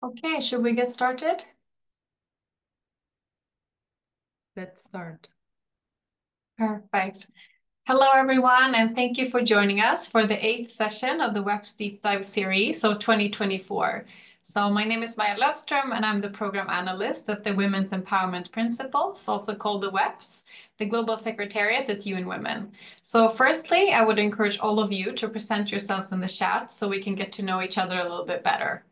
Okay, should we get started? Let's start. Perfect. Hello, everyone, and thank you for joining us for the 8th session of the WEPs Deep-Dive series of 2024. So my name is Maja Lofstrom, and I'm the Program Analyst at the Women's Empowerment Principles, also called the WEPs, the Global Secretariat at UN Women. So firstly, I would encourage all of you to present yourselves in the chat so we can get to know each other a little bit better.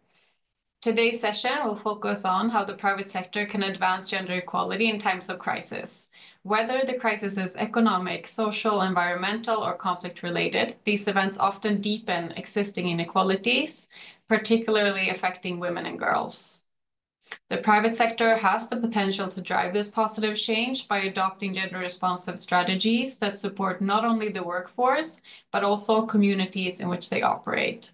Today's session will focus on how the private sector can advance gender equality in times of crisis. Whether the crisis is economic, social, environmental, or conflict-related, these events often deepen existing inequalities, particularly affecting women and girls. The private sector has the potential to drive this positive change by adopting gender-responsive strategies that support not only the workforce, but also communities in which they operate.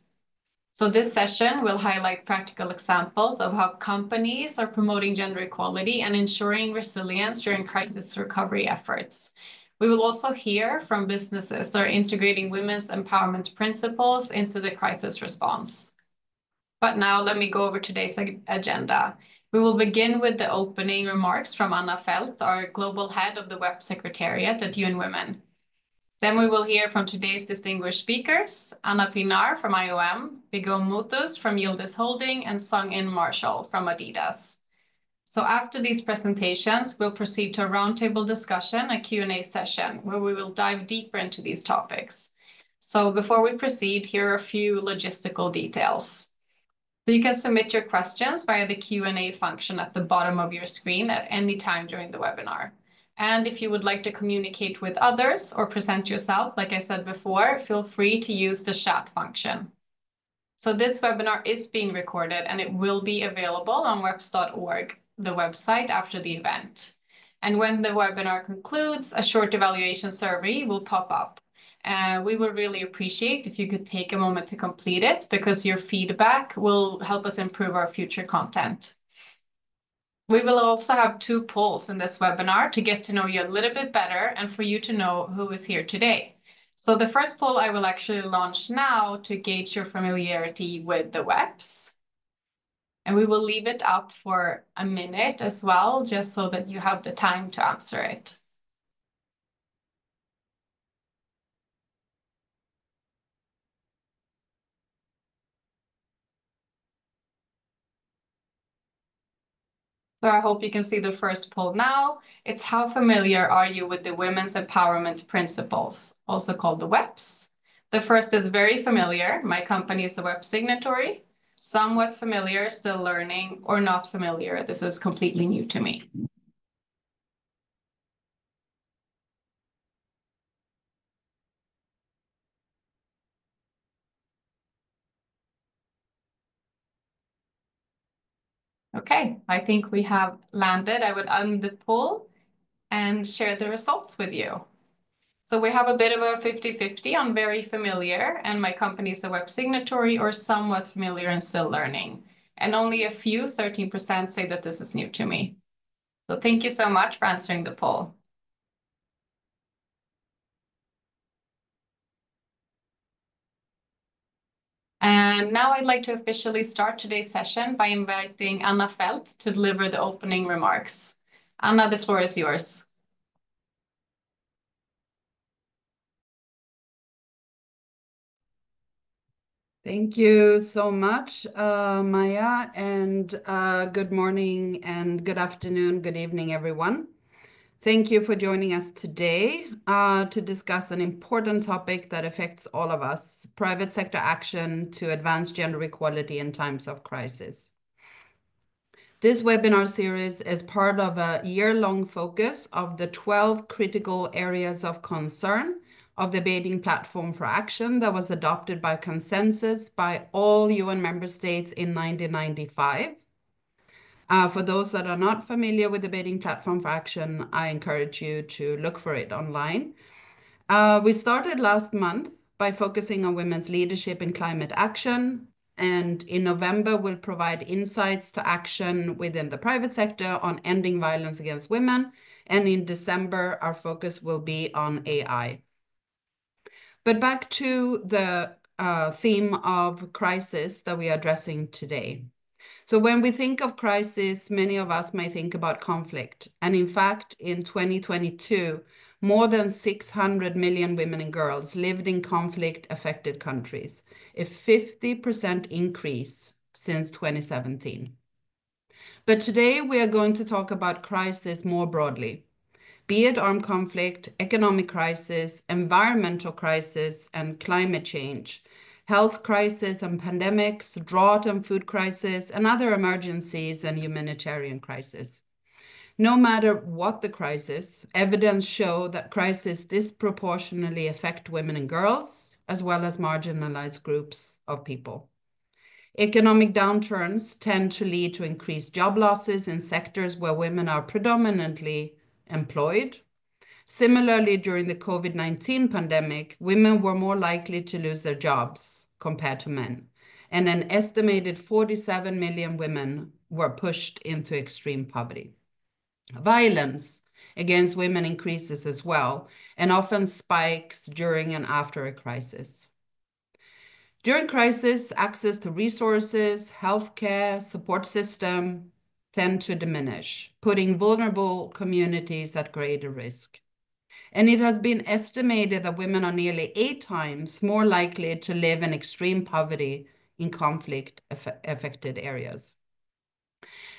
So this session will highlight practical examples of how companies are promoting gender equality and ensuring resilience during crisis recovery efforts. We will also hear from businesses that are integrating women's empowerment principles into the crisis response. But now let me go over today's agenda. We will begin with the opening remarks from Anna Falth, our global head of the WEPs Secretariat at UN Women. Then we will hear from today's distinguished speakers, Pienaar from IOM, Begum Mutus from Yıldız Holding, and Sung-In Marshall from Adidas. So after these presentations, we'll proceed to a roundtable discussion, a Q&A session, where we will dive deeper into these topics. So before we proceed, here are a few logistical details. So you can submit your questions via the Q&A function at the bottom of your screen at any time during the webinar. And if you would like to communicate with others or present yourself, like I said before, feel free to use the chat function. So this webinar is being recorded and it will be available on weps.org, the website, after the event. And when the webinar concludes, a short evaluation survey will pop up. We would really appreciate if you could take a moment to complete it because your feedback will help us improve our future content. We will also have 2 polls in this webinar to get to know you a little bit better and for you to know who is here today. So the first poll I will actually launch now to gauge your familiarity with the WEPs. And we will leave it up for a minute as well, just so that you have the time to answer it. So I hope you can see the first poll now. It's how familiar are you with the Women's Empowerment Principles, also called the WEPs? The first is very familiar. My company is a WEP signatory. Somewhat familiar, still learning, or not familiar. This is completely new to me. Okay, I think we have landed. I would end the poll and share the results with you. So we have a bit of a 50-50 on very familiar, and my company is a WEP signatory, or somewhat familiar and still learning. And only a few, 13%, say that this is new to me. So thank you so much for answering the poll. And now I'd like to officially start today's session by inviting Anna Falth to deliver the opening remarks. Anna, the floor is yours. Thank you so much, Maja, and good morning and good afternoon, good evening, everyone. Thank you for joining us today to discuss an important topic that affects all of us, private sector action to advance gender equality in times of crisis. This webinar series is part of a year-long focus of the 12 critical areas of concern of the Beijing Platform for Action that was adopted by consensus by all UN member states in 1995. For those that are not familiar with the Beijing Platform for Action, I encourage you to look for it online. We started last month by focusing on women's leadership in climate action, and in November, we'll provide insights to action within the private sector on ending violence against women, and in December, our focus will be on AI. But back to the theme of crisis that we are addressing today. So when we think of crisis, many of us may think about conflict. And in fact, in 2022, more than 600 million women and girls lived in conflict-affected countries, a 50% increase since 2017. But today we are going to talk about crisis more broadly, be it armed conflict, economic crisis, environmental crisis, and climate change, health crisis and pandemics, drought and food crisis, and other emergencies and humanitarian crisis. No matter what the crisis, evidence show that crises disproportionately affect women and girls, as well as marginalized groups of people. Economic downturns tend to lead to increased job losses in sectors where women are predominantly employed. Similarly, during the COVID-19 pandemic, women were more likely to lose their jobs compared to men, and an estimated 47 million women were pushed into extreme poverty. Violence against women increases as well, and often spikes during and after a crisis. During crisis, access to resources, healthcare, support system tend to diminish, putting vulnerable communities at greater risk. And it has been estimated that women are nearly 8 times more likely to live in extreme poverty in conflict-affected areas.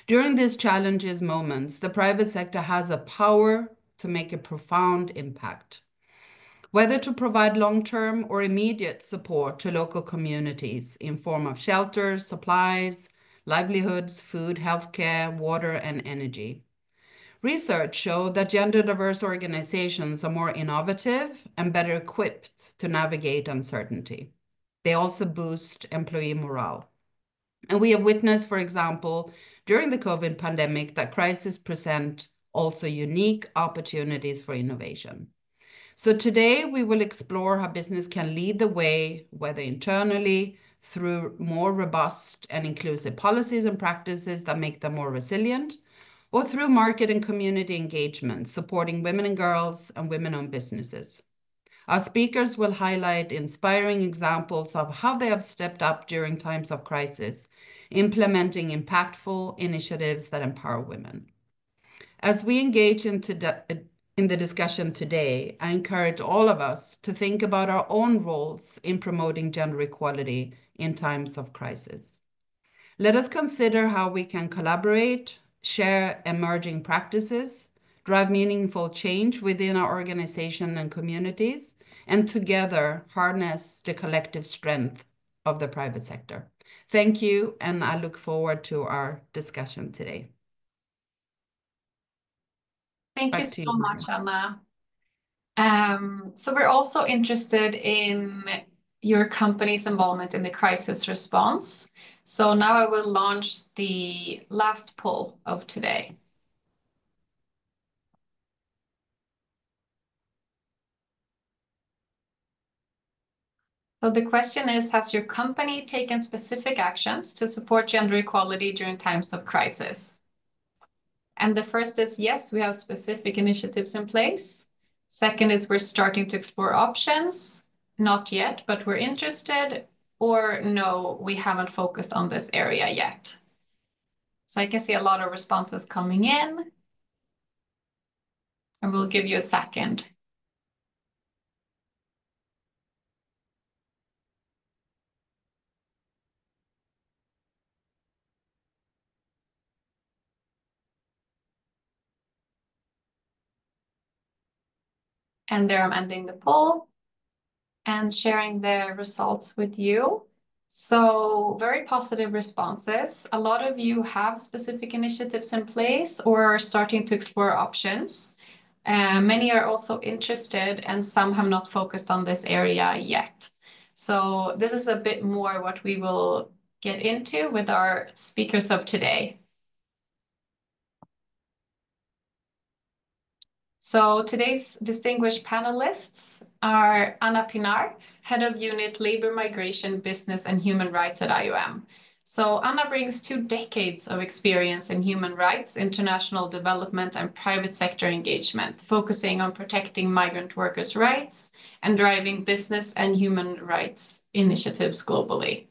During these challenges moments, the private sector has a power to make a profound impact. Whether to provide long-term or immediate support to local communities in form of shelters, supplies, livelihoods, food, healthcare, water, and energy. Research showed that gender-diverse organizations are more innovative and better equipped to navigate uncertainty. They also boost employee morale. And we have witnessed, for example, during the COVID pandemic, that crises present also unique opportunities for innovation. So today we will explore how business can lead the way, whether internally, through more robust and inclusive policies and practices that make them more resilient, or through market and community engagement, supporting women and girls and women-owned businesses. Our speakers will highlight inspiring examples of how they have stepped up during times of crisis, implementing impactful initiatives that empower women. As we engage in the discussion today, I encourage all of us to think about our own roles in promoting gender equality in times of crisis. Let us consider how we can collaborate, share emerging practices, drive meaningful change within our organization and communities, and together harness the collective strength of the private sector. Thank you, and I look forward to our discussion today. Thank you so much, Anna. So we're also interested in your company's involvement in the crisis response. So now I will launch the last poll of today. So the question is, has your company taken specific actions to support gender equality during times of crisis? And the first is yes, we have specific initiatives in place. Second is we're starting to explore options. Not yet, but we're interested. Or no, we haven't focused on this area yet. So I can see a lot of responses coming in. And we'll give you a second. And there I'm ending the poll and sharing the results with you. So very positive responses. A lot of you have specific initiatives in place or are starting to explore options. Many are also interested and some have not focused on this area yet. So this is a bit more what we will get into with our speakers of today. So today's distinguished panelists are Anna Pienaar, Head of Unit Labor Migration, Business and Human Rights at IOM. So Anna brings 2 decades of experience in human rights, international development and private sector engagement, focusing on protecting migrant workers' rights and driving business and human rights initiatives globally.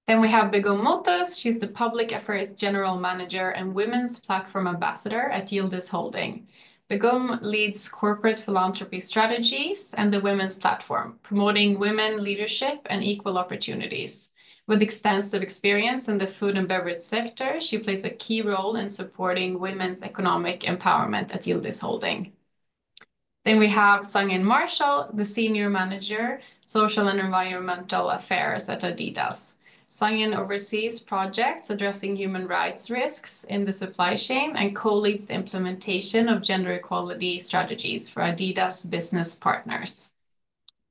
Then we have Begum Mutus. She's the Public Affairs General Manager and Women's Platform Ambassador at Yıldız Holding. Begum leads corporate philanthropy strategies and the Women's Platform, promoting women leadership and equal opportunities. With extensive experience in the food and beverage sector, she plays a key role in supporting women's economic empowerment at Yıldız Holding. Then we have Sungin Marshall, the Senior Manager, Social and Environmental Affairs at Adidas. Sungin oversees projects addressing human rights risks in the supply chain and co-leads the implementation of gender equality strategies for Adidas business partners.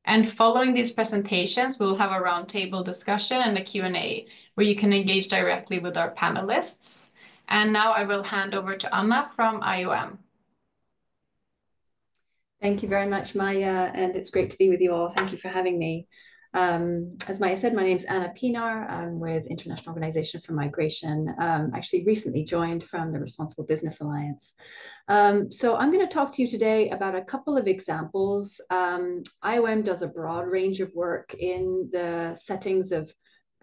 And following these presentations, we'll have a roundtable discussion and a Q&A where you can engage directly with our panelists. And now I will hand over to Anna from IOM. Thank you very much, Maja, and it's great to be with you all. Thank you for having me. As Maja said, my name is Anna Pienaar. I'm with International Organization for Migration. Actually recently joined from the Responsible Business Alliance. So I'm going to talk to you today about a couple of examples. IOM does a broad range of work in the settings of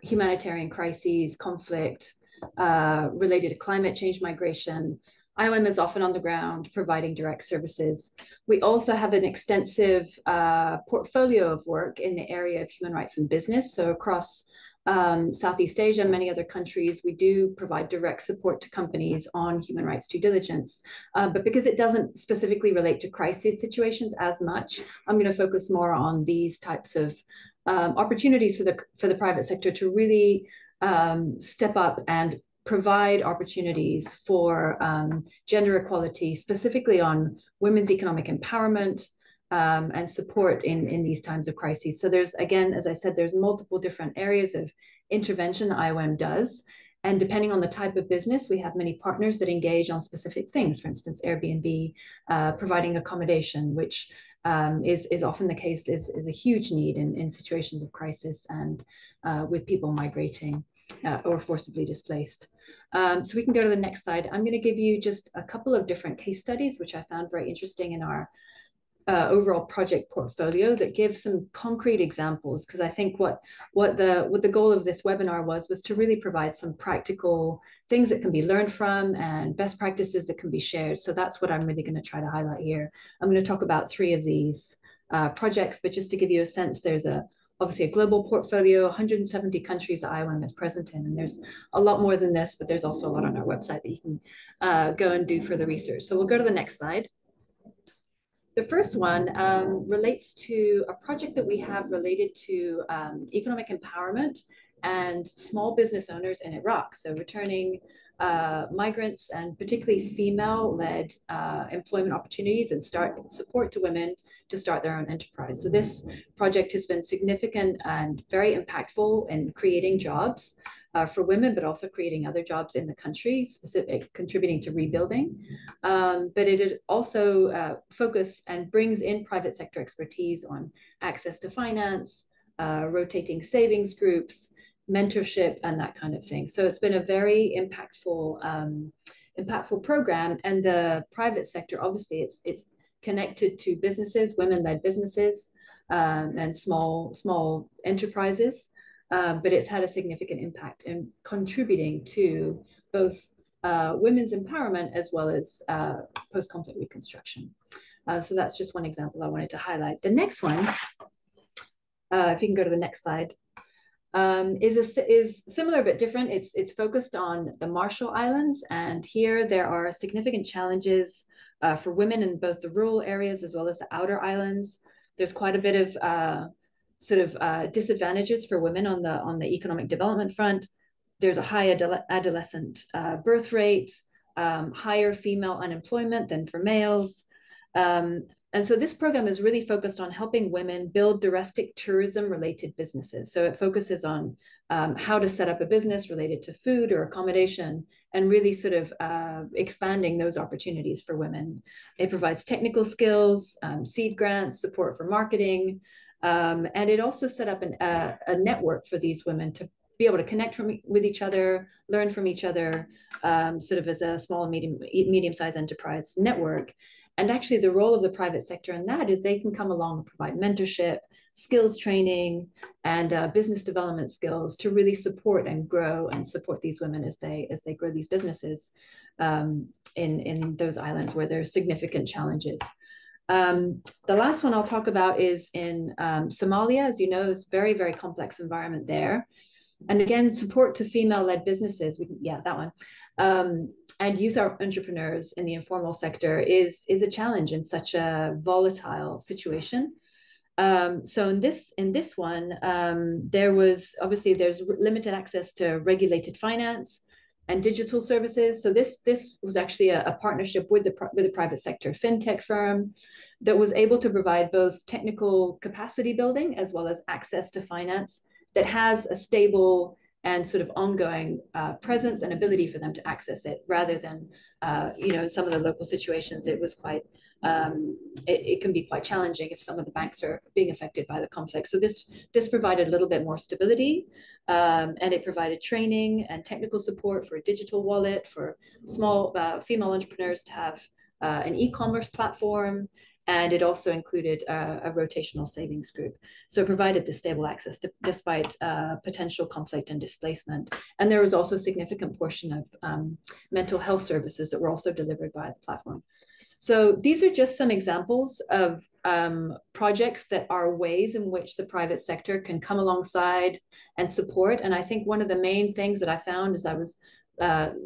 humanitarian crises, conflict, related to climate change, migration. IOM is often on the ground providing direct services. We also have an extensive portfolio of work in the area of human rights and business. So across Southeast Asia and many other countries, we do provide direct support to companies on human rights due diligence. But because it doesn't specifically relate to crisis situations as much, I'm going to focus more on these types of opportunities for the private sector to really step up and provide opportunities for gender equality, specifically on women's economic empowerment and support in these times of crises. So there's, again, as I said, there's multiple different areas of intervention that IOM does. And depending on the type of business, we have many partners that engage on specific things. For instance, Airbnb, providing accommodation, which is often the case, is a huge need in situations of crisis and with people migrating or forcibly displaced. So we can go to the next slide. I'm going to give you just a couple of different case studies, which I found very interesting in our overall project portfolio that give some concrete examples, because I think what the goal of this webinar was to really provide some practical things that can be learned from and best practices that can be shared. So that's what I'm really going to try to highlight here. I'm going to talk about 3 of these projects, but just to give you a sense, there's obviously a global portfolio, 170 countries that IOM is present in. And there's a lot more than this, but there's also a lot on our website that you can go and do further research. So we'll go to the next slide. The first one relates to a project that we have related to economic empowerment and small business owners in Iraq. So returning migrants and particularly female-led employment opportunities and support to women to start their own enterprise. So this project has been significant and very impactful in creating jobs for women, but also creating other jobs in the country, contributing to rebuilding. But it also focuses and brings in private sector expertise on access to finance, rotating savings groups, mentorship, and that kind of thing. So it's been a very impactful program. And the private sector, obviously, it's connected to businesses, women-led businesses, and small enterprises. But it's had a significant impact in contributing to both women's empowerment as well as post-conflict reconstruction. So that's just one example I wanted to highlight. The next one, if you can go to the next slide, is similar but different. It's focused on the Marshall Islands, and here there are significant challenges for women in both the rural areas as well as the outer islands. There's quite a bit of disadvantages for women on the economic development front. There's a high adolescent birth rate, higher female unemployment than for males. And so this program is really focused on helping women build domestic tourism-related businesses. So it focuses on how to set up a business related to food or accommodation and really sort of expanding those opportunities for women. It provides technical skills, seed grants, support for marketing, and it also set up a network for these women to be able to connect with each other, learn from each other, sort of as a small and medium-sized enterprise network. And actually the role of the private sector in that is they can come along and provide mentorship, skills training and business development skills to really support and grow and support these women as they grow these businesses in those islands where there's significant challenges. The last one I'll talk about is in Somalia. As you know, it's a very, very complex environment there. And again, support to female-led businesses, that one, and youth entrepreneurs in the informal sector is a challenge in such a volatile situation. So in this one, there's limited access to regulated finance and digital services. So this was actually a partnership with the private sector fintech firm that was able to provide both technical capacity building as well as access to finance that has a stable and sort of ongoing presence and ability for them to access it, rather than some of the local situations. It was quite it can be quite challenging if some of the banks are being affected by the conflict. So this provided a little bit more stability, and it provided training and technical support for a digital wallet for small female entrepreneurs to have an e-commerce platform. And it also included a rotational savings group. So it provided the stable access despite potential conflict and displacement. And there was also a significant portion of mental health services that were also delivered by the platform. So these are just some examples of projects that are ways in which the private sector can come alongside and support. And I think one of the main things that I found as I was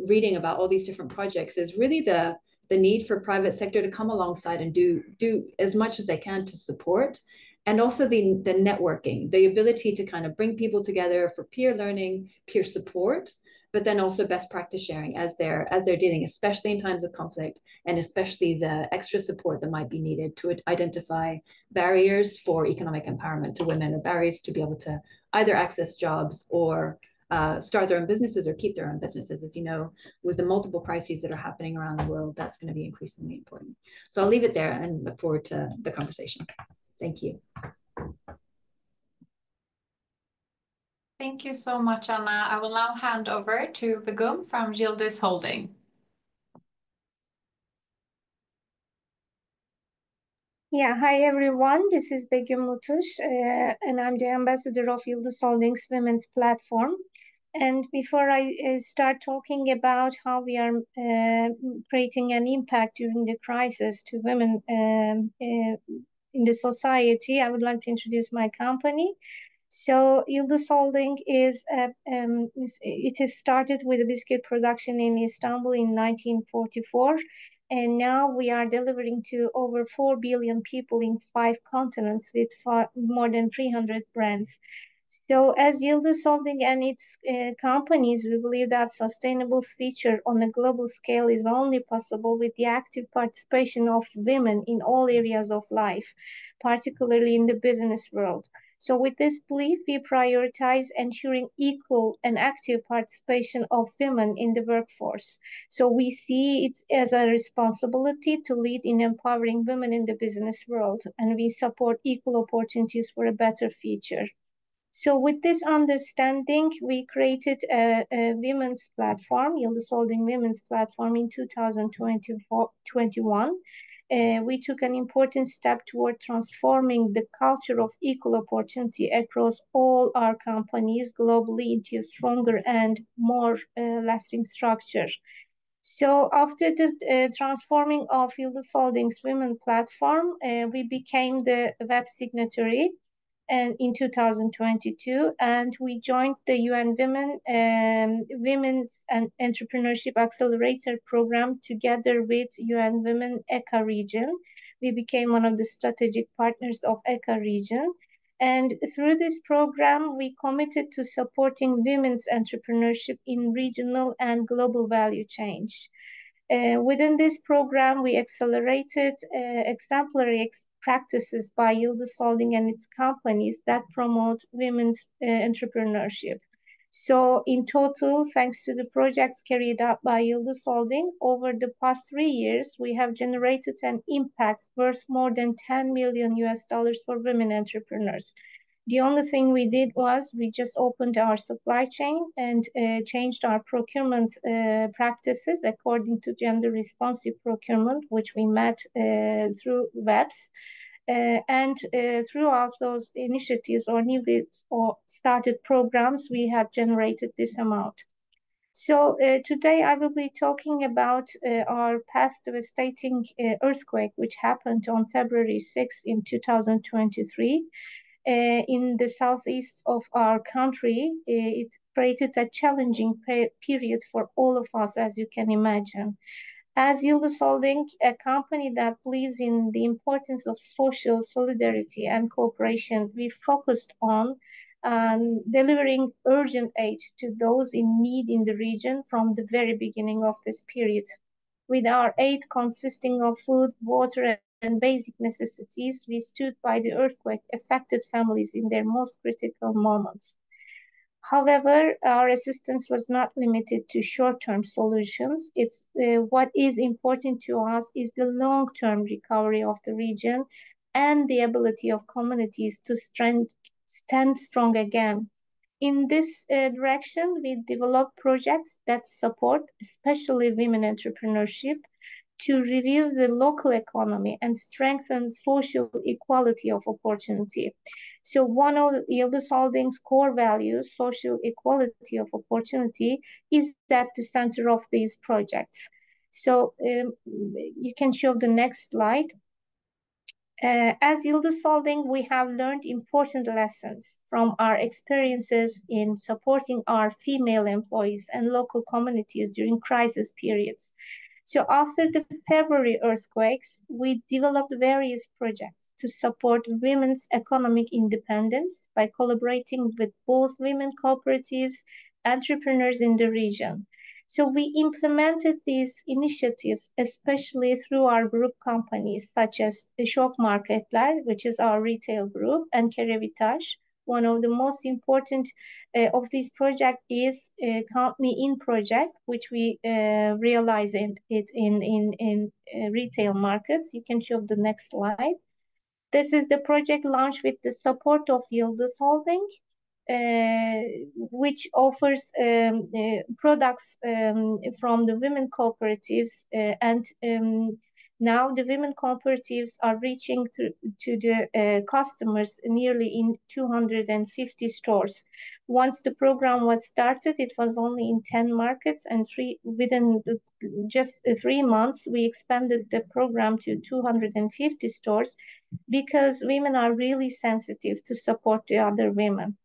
reading about all these different projects is really the need for private sector to come alongside and do as much as they can to support, and also the networking, the ability to kind of bring people together for peer learning, peer support, but then also best practice sharing as they're dealing, especially in times of conflict, and especially the extra support that might be needed to identify barriers for economic empowerment to women, or barriers to be able to either access jobs or start their own businesses or keep their own businesses. As you know, with the multiple crises that are happening around the world, that's going to be increasingly important. So I'll leave it there and look forward to the conversation. Thank you. Thank you so much, Anna. I will now hand over to Begum from Yıldız Holding. Yeah, hi everyone. This is Begum Mutus, and I'm the ambassador of Yıldız Holding's Women's Platform. And before I start talking about how we are creating an impact during the crisis to women in the society, I would like to introduce my company. So Yıldız Holding it has started with a biscuit production in Istanbul in 1944. And now we are delivering to over 4 billion people in 5 continents with more than 300 brands. So as Yıldız Holding and its companies, we believe that sustainable future on a global scale is only possible with the active participation of women in all areas of life, particularly in the business world. So with this belief, we prioritize ensuring equal and active participation of women in the workforce. So we see it as a responsibility to lead in empowering women in the business world, and we support equal opportunities for a better future. So with this understanding, we created a women's platform, Yıldız Holding Women's Platform, in 2021. We took an important step toward transforming the culture of equal opportunity across all our companies globally into a stronger and more lasting structure. So after the transforming of Yıldız Holding's Women Platform, we became the WEPs signatory and in 2022, and we joined the UN Women's and Entrepreneurship Accelerator Program together with UN Women ECA region. We became one of the strategic partners of ECA region. And through this program, we committed to supporting women's entrepreneurship in regional and global value change. Within this program, we accelerated exemplary practices by Yıldız Holding and its companies that promote women's entrepreneurship. So in total, thanks to the projects carried out by Yıldız Holding, over the past 3 years, we have generated an impact worth more than $10 million for women entrepreneurs. The only thing we did was we just opened our supply chain and changed our procurement practices according to gender responsive procurement, which we met through WEPs. And throughout those initiatives or newly or started programs, we have generated this amount. So today I will be talking about our past devastating earthquake, which happened on February 6 in 2023 in the southeast of our country. It created a challenging period for all of us, as you can imagine. As Yıldız Holding, a company that believes in the importance of social solidarity and cooperation, we focused on delivering urgent aid to those in need in the region from the very beginning of this period. With our aid consisting of food, water, and basic necessities, we stood by the earthquake-affected families in their most critical moments. However, our assistance was not limited to short-term solutions. What is important to us is the long-term recovery of the region and the ability of communities to stand strong again. In this direction, we develop projects that support especially women entrepreneurship to review the local economy and strengthen social equality of opportunity. So one of Yıldız Holding's core values, social equality of opportunity, is at the center of these projects. So you can show the next slide. As Yıldız Holding, we have learned important lessons from our experiences in supporting our female employees and local communities during crisis periods. So after the February earthquakes, we developed various projects to support women's economic independence by collaborating with both women cooperatives, entrepreneurs in the region. So we implemented these initiatives, especially through our group companies, such as Şok Marketler, which is our retail group, and Kerevitaş. One of the most important of these projects is Count Me In project, which we realize in retail markets. You can show the next slide. This is the project launched with the support of Yıldız Holding, which offers products from the women cooperatives, and now the women cooperatives are reaching to the customers nearly in 250 stores. Once the program was started, it was only in 10 markets, and within just 3 months, we expanded the program to 250 stores because women are really sensitive to support the other women.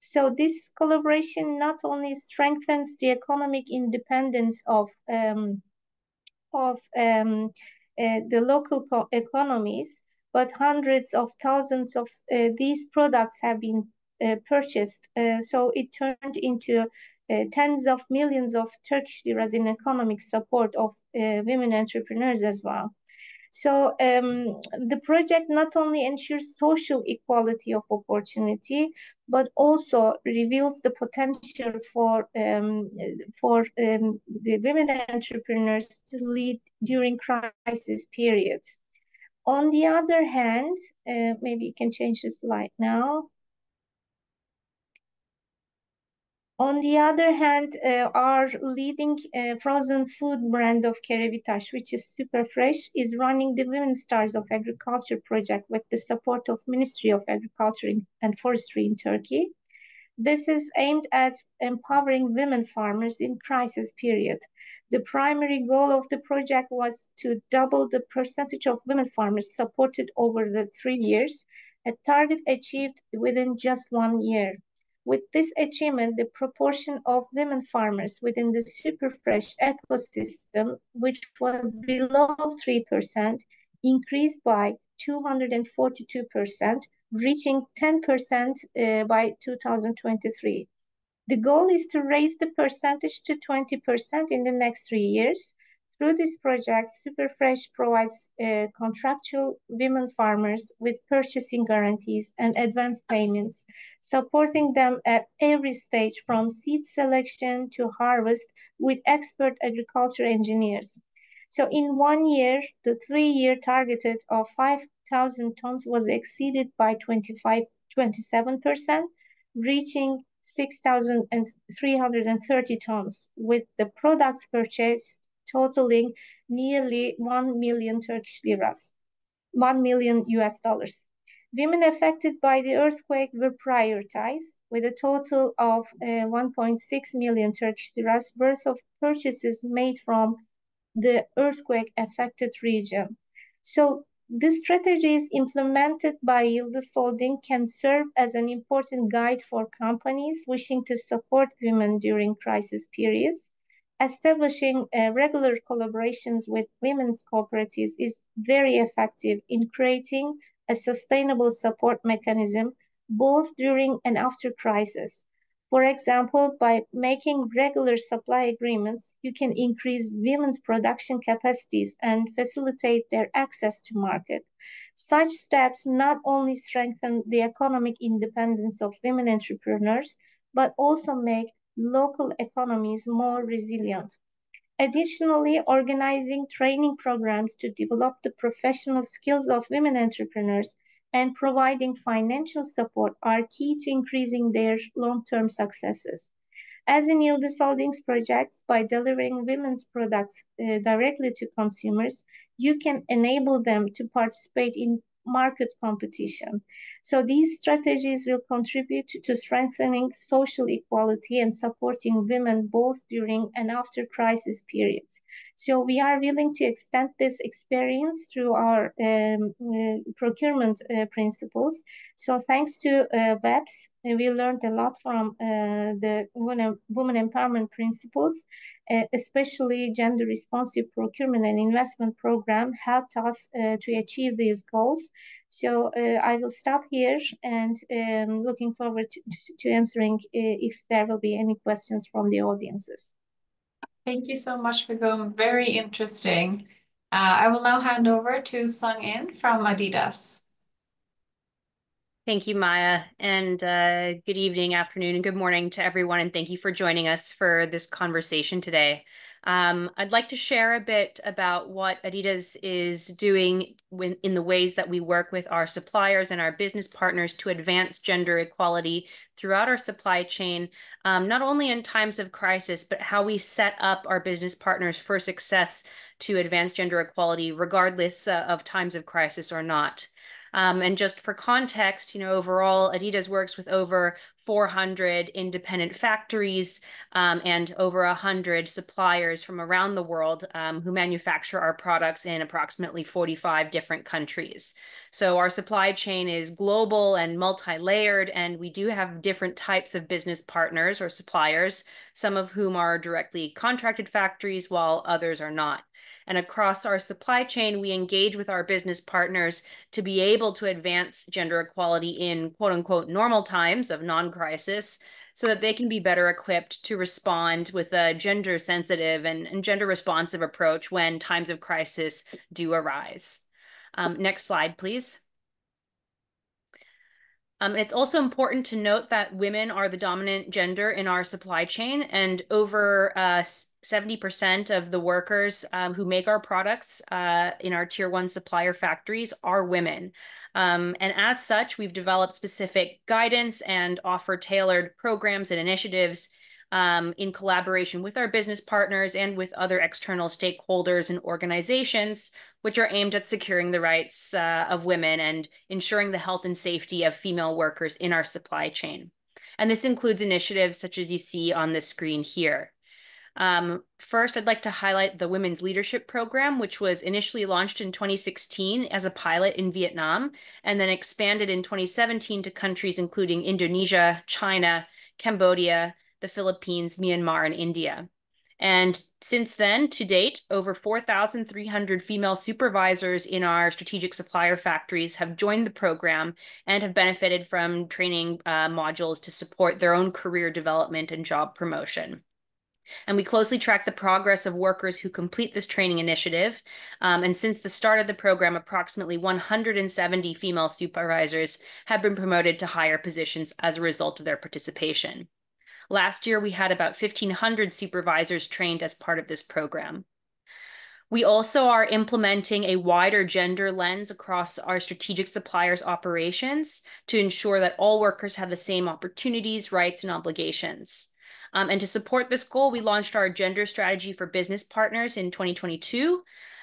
So this collaboration not only strengthens the economic independence of the local economies, but hundreds of thousands of these products have been purchased. So it turned into tens of millions of Turkish liras in economic support of women entrepreneurs as well. So the project not only ensures social equality of opportunity, but also reveals the potential for the women entrepreneurs to lead during crisis periods. On the other hand, maybe you can change the slide now. On the other hand, our leading frozen food brand of Kerevitaş, which is super fresh, is running the Women Stars of Agriculture project with the support of Ministry of Agriculture and Forestry in Turkey. This is aimed at empowering women farmers in crisis period. The primary goal of the project was to double the percentage of women farmers supported over the 3 years, a target achieved within just 1 year. With this achievement, the proportion of women farmers within the super fresh ecosystem, which was below 3%, increased by 242%, reaching 10% by 2023. The goal is to raise the percentage to 20% in the next 3 years. Through this project, Superfresh provides contractual women farmers with purchasing guarantees and advance payments, supporting them at every stage from seed selection to harvest with expert agriculture engineers. So in 1 year, the 3-year targeted of 5,000 tons was exceeded by 27%, reaching 6,330 tons, with the products purchased totaling nearly 1 million Turkish liras. $1 million. Women affected by the earthquake were prioritized, with a total of 1.6 million Turkish liras worth of purchases made from the earthquake-affected region. So this strategies implemented by Yıldız Holding can serve as an important guide for companies wishing to support women during crisis periods. Establishing regular collaborations with women's cooperatives is very effective in creating a sustainable support mechanism both during and after crisis. For example, by making regular supply agreements, you can increase women's production capacities and facilitate their access to market. Such steps not only strengthen the economic independence of women entrepreneurs, but also make local economies more resilient. Additionally, organizing training programs to develop the professional skills of women entrepreneurs and providing financial support are key to increasing their long-term successes. As in Yıldız Holding's projects, by delivering women's products directly to consumers, you can enable them to participate in market competition. So these strategies will contribute to strengthening social equality and supporting women both during and after crisis periods. So we are willing to extend this experience through our procurement principles. So thanks to WEPs, we learned a lot from the women empowerment principles, especially gender responsive procurement and investment program helped us to achieve these goals. So I will stop here and looking forward to answering if there will be any questions from the audiences. Thank you so much, Begum. Very interesting. I will now hand over to Sung In from Adidas. Thank you, Maja, and good evening, afternoon, and good morning to everyone, and thank you for joining us for this conversation today. I'd like to share a bit about what Adidas is doing in the ways that we work with our suppliers and our business partners to advance gender equality throughout our supply chain, not only in times of crisis, but how we set up our business partners for success to advance gender equality, regardless of times of crisis or not. And just for context, overall, Adidas works with over 400 independent factories and over 100 suppliers from around the world who manufacture our products in approximately 45 different countries. So our supply chain is global and multi-layered, and we do have different types of business partners or suppliers, some of whom are directly contracted factories while others are not. And across our supply chain, we engage with our business partners to be able to advance gender equality in quote unquote normal times of non-crisis so that they can be better equipped to respond with a gender sensitive and gender responsive approach when times of crisis do arise. Next slide, please. It's also important to note that women are the dominant gender in our supply chain, and over 70% of the workers who make our products in our tier 1 supplier factories are women. And as such, we've developed specific guidance and offer tailored programs and initiatives in collaboration with our business partners and with other external stakeholders and organizations, which are aimed at securing the rights of women and ensuring the health and safety of female workers in our supply chain. And this includes initiatives such as you see on the screen here. First, I'd like to highlight the Women's Leadership Program, which was initially launched in 2016 as a pilot in Vietnam, and then expanded in 2017 to countries including Indonesia, China, Cambodia, the Philippines, Myanmar, and India. And since then, to date, over 4,300 female supervisors in our strategic supplier factories have joined the program and have benefited from training modules to support their own career development and job promotion. And we closely track the progress of workers who complete this training initiative. And since the start of the program, approximately 170 female supervisors have been promoted to higher positions as a result of their participation. Last year, we had about 1,500 supervisors trained as part of this program. We also are implementing a wider gender lens across our strategic suppliers' operations to ensure that all workers have the same opportunities, rights, and obligations. And to support this goal, we launched our gender strategy for business partners in 2022.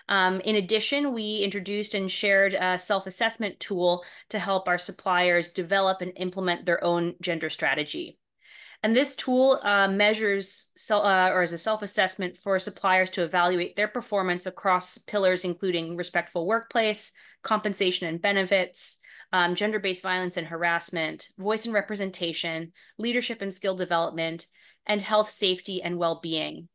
In addition, we introduced and shared a self-assessment tool to help our suppliers develop and implement their own gender strategy. And this tool measures or is a self-assessment for suppliers to evaluate their performance across pillars, including respectful workplace, compensation and benefits, gender-based violence and harassment, voice and representation, leadership and skill development, and health, safety, and well-being.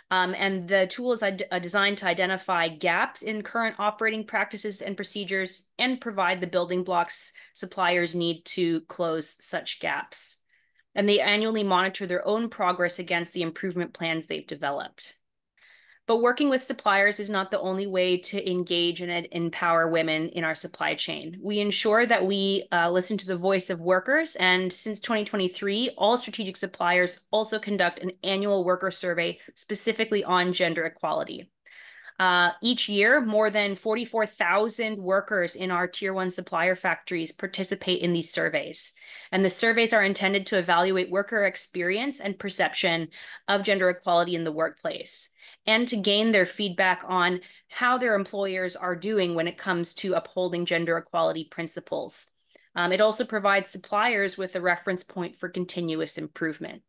And the tool is designed to identify gaps in current operating practices and procedures and provide the building blocks suppliers need to close such gaps. And they annually monitor their own progress against the improvement plans they've developed. But working with suppliers is not the only way to engage and empower women in our supply chain. We ensure that we listen to the voice of workers, and since 2023, all strategic suppliers also conduct an annual worker survey specifically on gender equality. Each year, more than 44,000 workers in our Tier 1 supplier factories participate in these surveys. And the surveys are intended to evaluate worker experience and perception of gender equality in the workplace, and to gain their feedback on how their employers are doing when it comes to upholding gender equality principles. It also provides suppliers with a reference point for continuous improvement.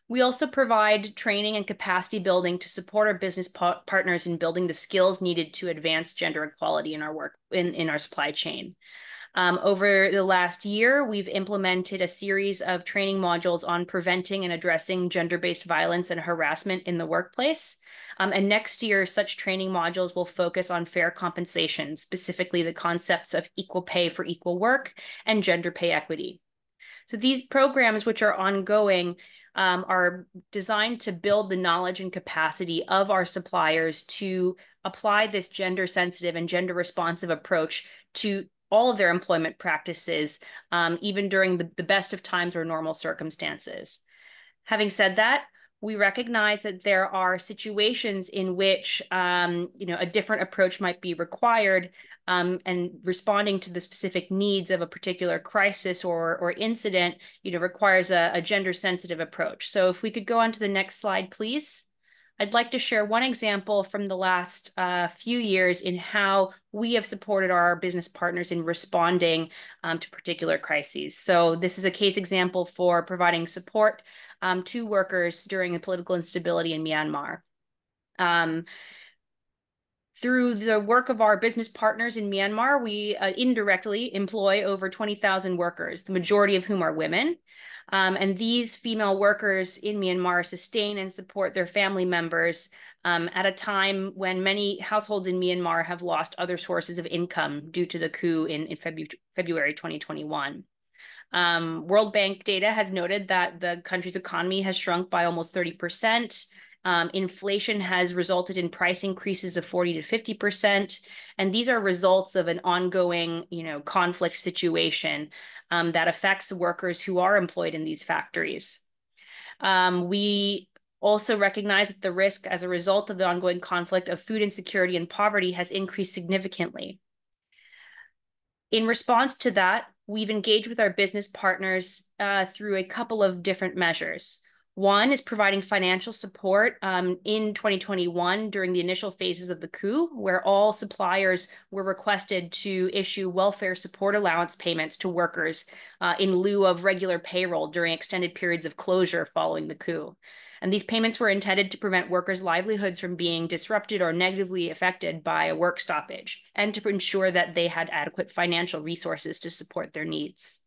We also provide training and capacity building to support our business partners in building the skills needed to advance gender equality in our work in our supply chain. Over the last year, we've implemented a series of training modules on preventing and addressing gender-based violence and harassment in the workplace. And next year, such training modules will focus on fair compensation, specifically the concepts of equal pay for equal work and gender pay equity. So these programs, which are ongoing, are designed to build the knowledge and capacity of our suppliers to apply this gender-sensitive and gender-responsive approach to all of their employment practices, even during the best of times or normal circumstances. Having said that, we recognize that there are situations in which a different approach might be required, and responding to the specific needs of a particular crisis or incident requires a gender-sensitive approach. So if we could go on to the next slide, please. I'd like to share one example from the last few years in how we have supported our business partners in responding to particular crises. So this is a case example for providing support to workers during the political instability in Myanmar. Through the work of our business partners in Myanmar, we indirectly employ over 20,000 workers, the majority of whom are women. And these female workers in Myanmar sustain and support their family members at a time when many households in Myanmar have lost other sources of income due to the coup in February 2021. World Bank data has noted that the country's economy has shrunk by almost 30%. Inflation has resulted in price increases of 40 to 50%. And these are results of an ongoing, conflict situation that affects workers who are employed in these factories. We also recognize that the risk as a result of the ongoing conflict of food insecurity and poverty has increased significantly. In response to that, we've engaged with our business partners through a couple of different measures. One is providing financial support in 2021 during the initial phases of the coup, where all suppliers were requested to issue welfare support allowance payments to workers in lieu of regular payroll during extended periods of closure following the coup. And these payments were intended to prevent workers' livelihoods from being disrupted or negatively affected by a work stoppage, and to ensure that they had adequate financial resources to support their needs.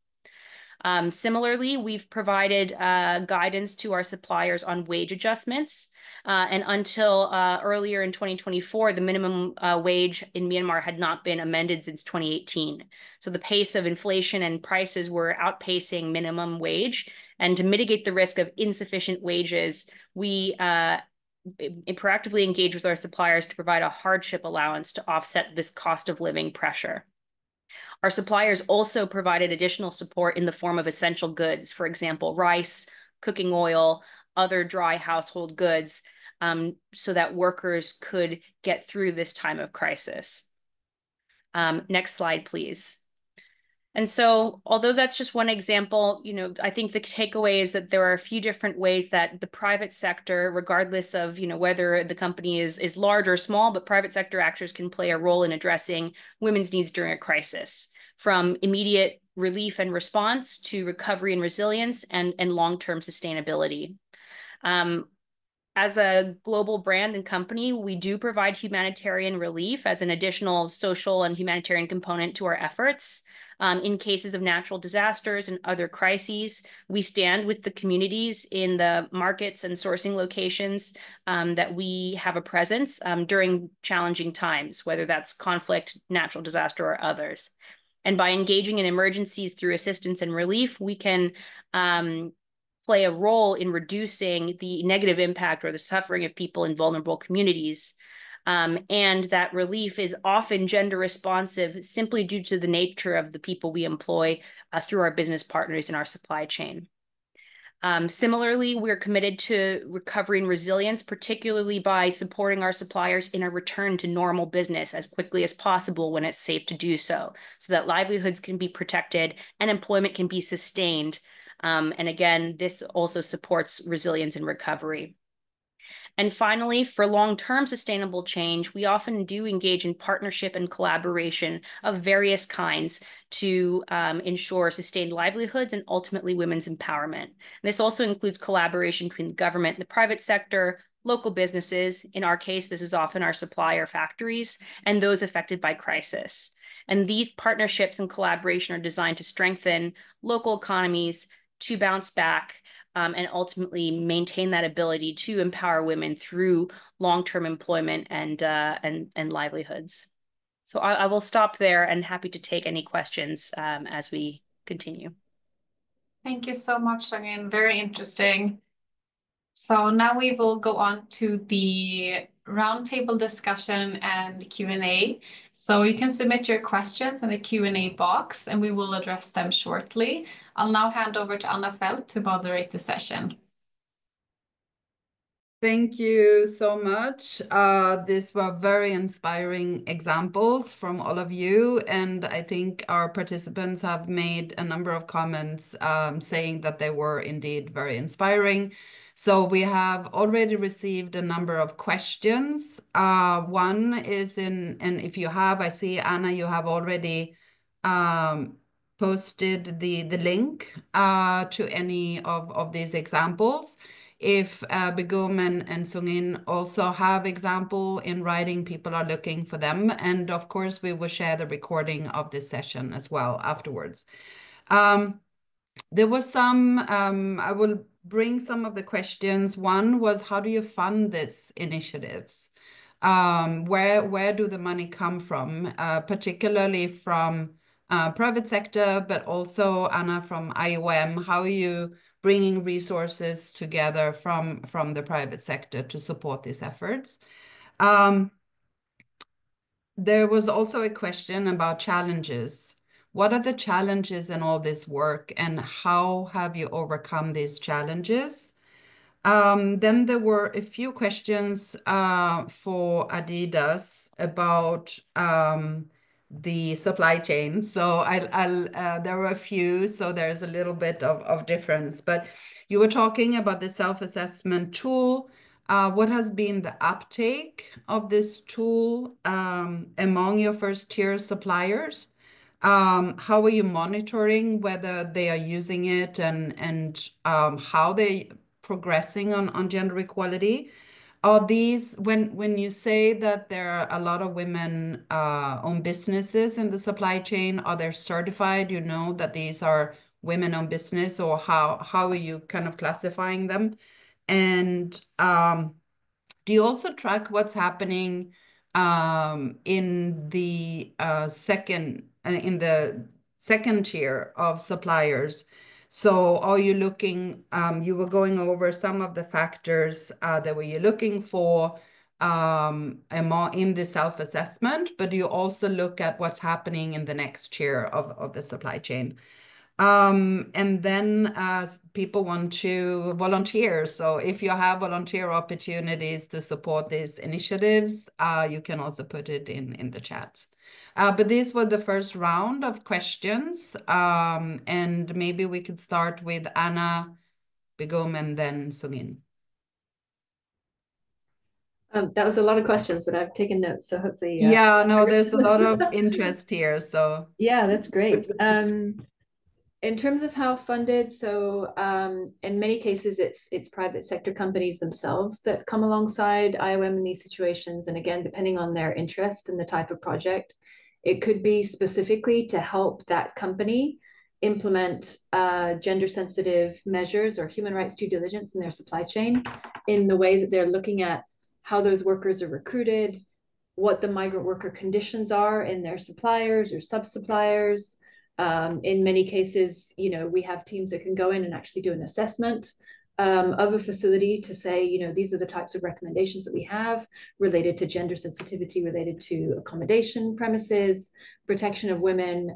Similarly, we've provided guidance to our suppliers on wage adjustments. And until earlier in 2024, the minimum wage in Myanmar had not been amended since 2018. So the pace of inflation and prices were outpacing minimum wage. And to mitigate the risk of insufficient wages, we proactively engage with our suppliers to provide a hardship allowance to offset this cost of living pressure. Our suppliers also provided additional support in the form of essential goods, for example, rice, cooking oil, other dry household goods, so that workers could get through this time of crisis. Next slide, please. And so, although that's just one example, I think the takeaway is that there are a few different ways that the private sector, regardless of, whether the company is large or small, but private sector actors can play a role in addressing women's needs during a crisis, from immediate relief and response to recovery and resilience and long-term sustainability. As a global brand and company, we do provide humanitarian relief as an additional social and humanitarian component to our efforts. In cases of natural disasters and other crises, we stand with the communities in the markets and sourcing locations that we have a presence during challenging times, whether that's conflict, natural disaster, or others. And by engaging in emergencies through assistance and relief, we can play a role in reducing the negative impact or the suffering of people in vulnerable communities. And that relief is often gender responsive simply due to the nature of the people we employ through our business partners in our supply chain. Similarly, we're committed to recovery and resilience, particularly by supporting our suppliers in a return to normal business as quickly as possible when it's safe to do so that livelihoods can be protected and employment can be sustained. And again, this also supports resilience and recovery. And finally, for long-term sustainable change, we often do engage in partnership and collaboration of various kinds to ensure sustained livelihoods and ultimately women's empowerment. And this also includes collaboration between the government and the private sector, local businesses, in our case, this is often our supplier factories, and those affected by crisis. And these partnerships and collaboration are designed to strengthen local economies, to bounce back, and ultimately maintain that ability to empower women through long-term employment and livelihoods. So I will stop there and happy to take any questions as we continue. Thank you so much, Sangin. Very interesting. So now we will go on to the roundtable discussion and Q&A. So you can submit your questions in the Q&A box and we will address them shortly. I'll now hand over to Anna Falth to moderate the session. Thank you so much. These were very inspiring examples from all of you. And I think our participants have made a number of comments saying that they were indeed very inspiring. So we have already received a number of questions. One is and if you have, I see, Anna, you have already posted the link to any of these examples. If Begum and Sungin also have example in writing, people are looking for them. And of course, we will share the recording of this session as well afterwards. There was some, I will bring some of the questions. One was, how do you fund these initiatives? Where do the money come from, particularly from private sector, but also, Anna, from IOM? How are you bringing resources together from the private sector to support these efforts? There was also a question about challenges. What are the challenges in all this work and how have you overcome these challenges? Then there were a few questions for Adidas about the supply chain. So there were a few, so there's a little bit of difference. But you were talking about the self-assessment tool. What has been the uptake of this tool among your first-tier suppliers? How are you monitoring whether they are using it and how they progressing on gender equality? Are these, when you say that there are a lot of women owned businesses in the supply chain, are they certified? You know that these are women-owned business, or how are you kind of classifying them? And do you also track what's happening in the second tier of suppliers? So are you looking, you were going over some of the factors that were you looking for in the self-assessment, but do you also look at what's happening in the next tier of the supply chain? And then people want to volunteer. So if you have volunteer opportunities to support these initiatives, you can also put it in the chat. But these were the first round of questions. And maybe we could start with Anna, Begum, and then Sungin. That was a lot of questions, but I've taken notes, so hopefully. Yeah, no, there's a lot of interest here. So yeah, that's great. In terms of how funded, so in many cases, it's private sector companies themselves that come alongside IOM in these situations. And again, depending on their interest in the type of project, it could be specifically to help that company implement gender-sensitive measures or human rights due diligence in their supply chain in the way that they're looking at how those workers are recruited, what the migrant worker conditions are in their suppliers or sub-suppliers. In many cases, we have teams that can go in and actually do an assessment of a facility to say, these are the types of recommendations that we have related to gender sensitivity, related to accommodation premises, protection of women.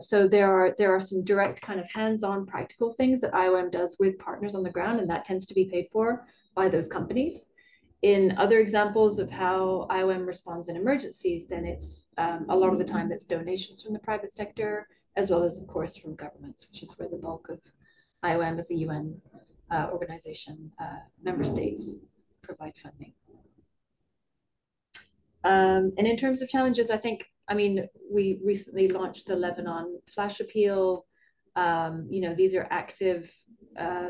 So there are some direct kind of hands-on practical things that IOM does with partners on the ground, and that tends to be paid for by those companies. In other examples of how IOM responds in emergencies, then it's a lot of the time it's donations from the private sector, as well as, of course, from governments, which is where the bulk of IOM as a UN organization, member states provide funding. And in terms of challenges, we recently launched the Lebanon Flash Appeal. These are active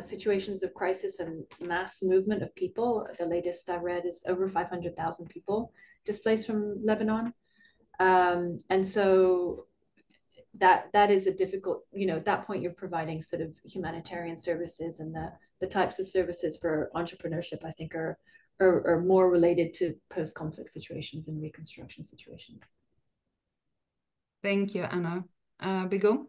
situations of crisis and mass movement of people. The latest I read is over 500,000 people displaced from Lebanon. And so that is a difficult, at that point you're providing sort of humanitarian services, and the types of services for entrepreneurship, I think, are more related to post-conflict situations and reconstruction situations. Thank you, Anna. Begum?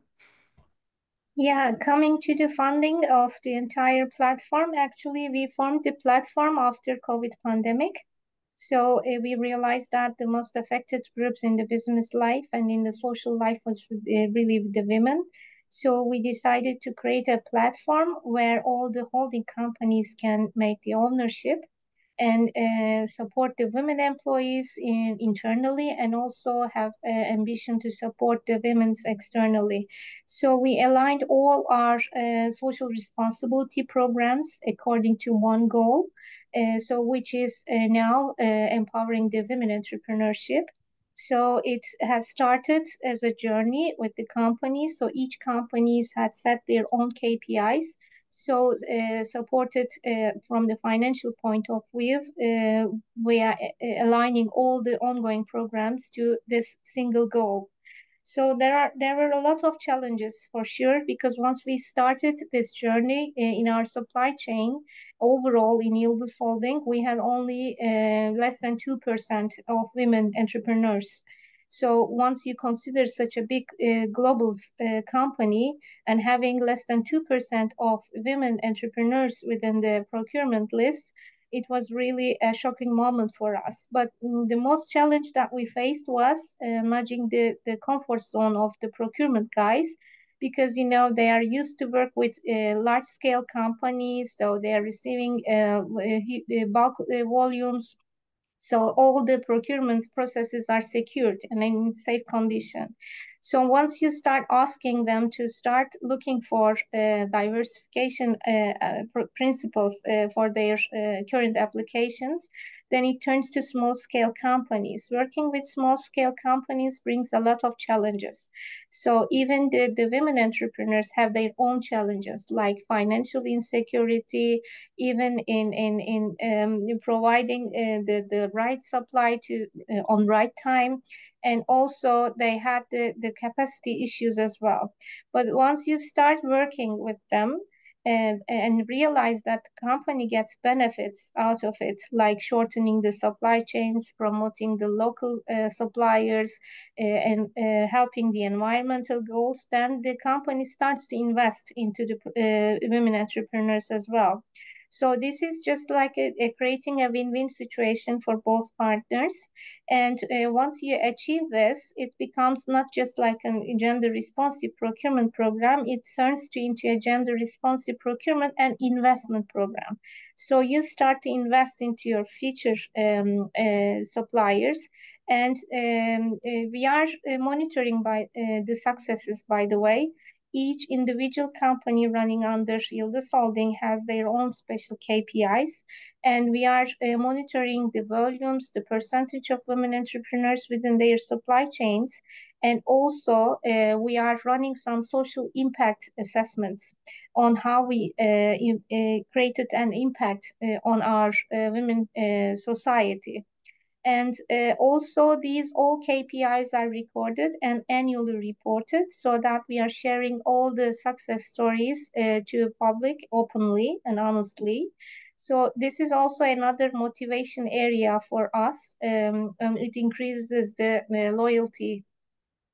Yeah, coming to the funding of the entire platform, actually, we formed the platform after COVID pandemic. So we realized that the most affected groups in the business life and in the social life was really the women. So we decided to create a platform where all the holding companies can make the ownership and support the women employees internally, and also have ambition to support the women externally. So we aligned all our social responsibility programs according to one goal, so which is now empowering the women entrepreneurship. So it has started as a journey with the companies. So each companies had set their own KPIs. So supported from the financial point of view, we are aligning all the ongoing programs to this single goal. So there were a lot of challenges for sure, because once we started this journey in our supply chain, overall in Yıldız Holding, we had only less than 2% of women entrepreneurs. So once you consider such a big global company and having less than 2% of women entrepreneurs within the procurement list, it was really a shocking moment for us. But the most challenge that we faced was nudging the comfort zone of the procurement guys, because they are used to work with large scale companies, so they are receiving bulk volumes. So all the procurement processes are secured and in safe condition. So once you start asking them to start looking for diversification principles for their current applications, then it turns to small-scale companies. Working with small-scale companies brings a lot of challenges. So even the women entrepreneurs have their own challenges, like financial insecurity, even in providing the right supply to on right time. And also they had the capacity issues as well. But once you start working with them and realize that the company gets benefits out of it, like shortening the supply chains, promoting the local suppliers, and helping the environmental goals, then the company starts to invest into the women entrepreneurs as well. So this is just like creating a win-win situation for both partners. And once you achieve this, it becomes not just like a gender-responsive procurement program, it turns into a gender-responsive procurement and investment program. So you start to invest into your future suppliers. And we are monitoring by the successes, by the way. Each individual company running under Yıldız Holding has their own special KPIs, and we are monitoring the volumes, the percentage of women entrepreneurs within their supply chains, and also we are running some social impact assessments on how we created an impact on our women society. And also these all KPIs are recorded and annually reported so that we are sharing all the success stories to public openly and honestly. So this is also another motivation area for us, and it increases the loyalty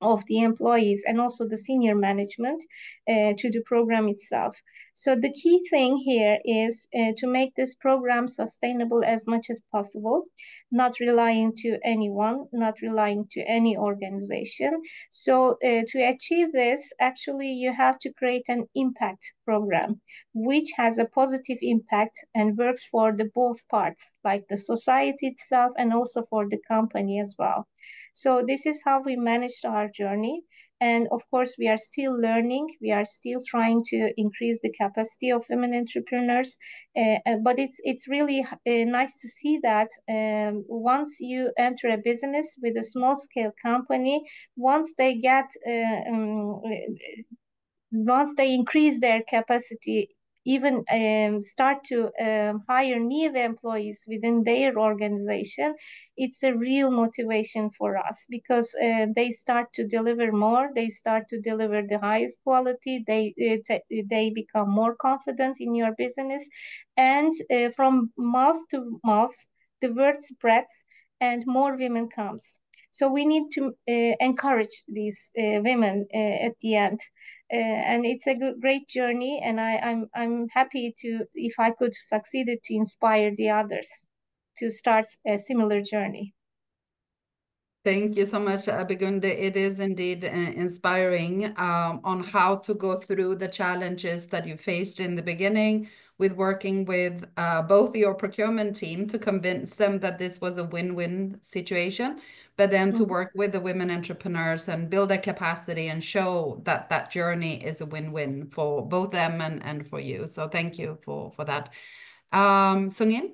of the employees and also the senior management to the program itself. So the key thing here is to make this program sustainable as much as possible, not relying to anyone, not relying to any organization. So to achieve this, actually you have to create an impact program, which has a positive impact and works for the both parts, like the society itself and also for the company as well. So this is how we managed our journey. And of course, we are still learning. We are still trying to increase the capacity of women entrepreneurs. But it's really nice to see that once you enter a business with a small scale company, once they get, once they increase their capacity, even start to hire new employees within their organization, it's a real motivation for us because they start to deliver more, they start to deliver the highest quality, they become more confident in your business, and from mouth to mouth, the word spreads and more women comes. So we need to encourage these women at the end. And it's a great journey, and I'm happy to, if I could succeed to inspire the others to start a similar journey. Thank you so much, Begum. It is indeed inspiring on how to go through the challenges that you faced in the beginning with working with both your procurement team to convince them that this was a win-win situation, but then to work with the women entrepreneurs and build a capacity and show that that journey is a win-win for both them and for you. So thank you for that. Sungin?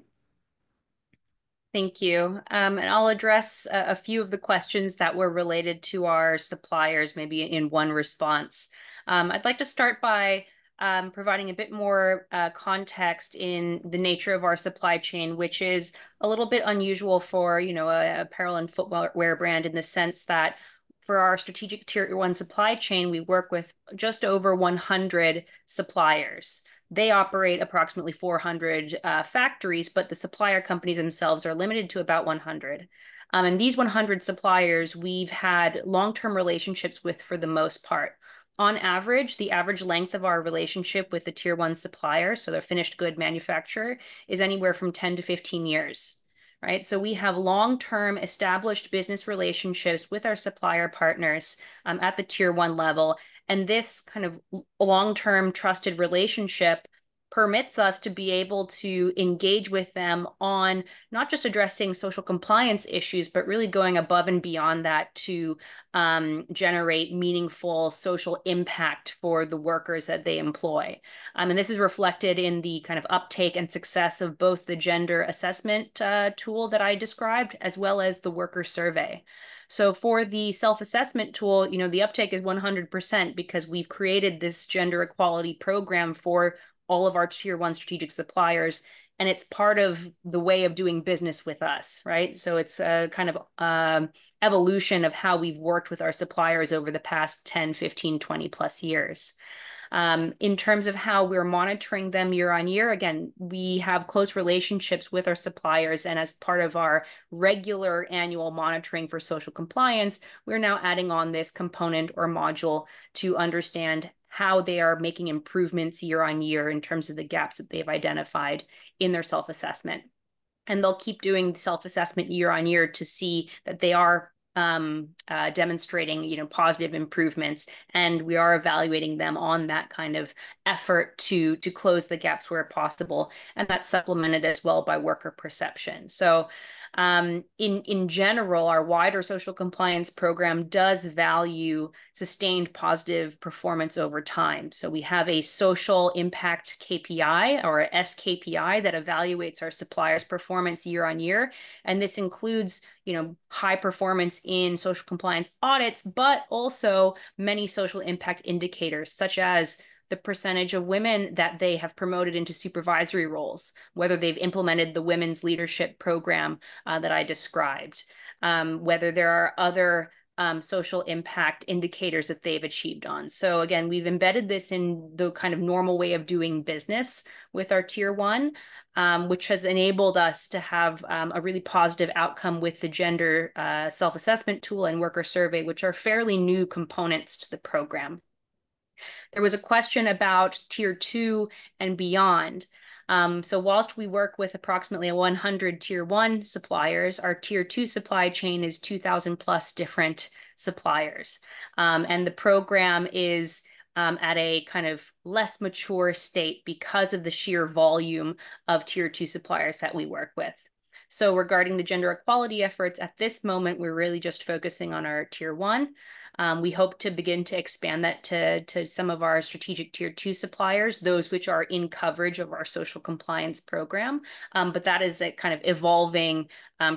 Thank you. And I'll address a few of the questions that were related to our suppliers, maybe in one response. I'd like to start by providing a bit more context in the nature of our supply chain, which is a little bit unusual for, you know, a apparel and footwear brand in the sense that for our strategic tier 1 supply chain, we work with just over 100 suppliers. They operate approximately 400 factories, but the supplier companies themselves are limited to about 100. And these 100 suppliers, we've had long-term relationships with for the most part. On average, the average length of our relationship with the tier 1 supplier, so their finished good manufacturer, is anywhere from 10 to 15 years. Right? So we have long-term established business relationships with our supplier partners at the tier 1 level. And this kind of long-term trusted relationship permits us to be able to engage with them on not just addressing social compliance issues, but really going above and beyond that to generate meaningful social impact for the workers that they employ. And this is reflected in the kind of uptake and success of both the gender assessment tool that I described, as well as the worker survey. So for the self-assessment tool, you know, the uptake is 100% because we've created this gender equality program for all of our tier 1 strategic suppliers, and it's part of the way of doing business with us, right? So it's a kind of evolution of how we've worked with our suppliers over the past 10, 15, 20 plus years. In terms of how we're monitoring them year on year, again, we have close relationships with our suppliers, and as part of our regular annual monitoring for social compliance, we're now adding on this component or module to understand how they are making improvements year on year in terms of the gaps that they've identified in their self-assessment. And they'll keep doing self-assessment year on year to see that they are demonstrating, positive improvements, and we are evaluating them on that kind of effort to close the gaps where possible, and that's supplemented as well by worker perception. So in general, our wider social compliance program does value sustained positive performance over time. So we have a social impact KPI, or SKPI, that evaluates our suppliers' performance year on year. And this includes, high performance in social compliance audits, but also many social impact indicators, such as the percentage of women that they have promoted into supervisory roles, whether they've implemented the women's leadership program that I described, whether there are other social impact indicators that they've achieved on. So again, we've embedded this in the kind of normal way of doing business with our tier one, which has enabled us to have a really positive outcome with the gender self-assessment tool and worker survey, which are fairly new components to the program. There was a question about tier 2 and beyond. So whilst we work with approximately 100 tier 1 suppliers, our tier 2 supply chain is 2,000 plus different suppliers. And the program is at a kind of less mature state because of the sheer volume of tier 2 suppliers that we work with. So regarding the gender equality efforts, at this moment, we're really just focusing on our tier 1. We hope to begin to expand that to some of our strategic tier 2 suppliers, those which are in coverage of our social compliance program. But that is a kind of evolving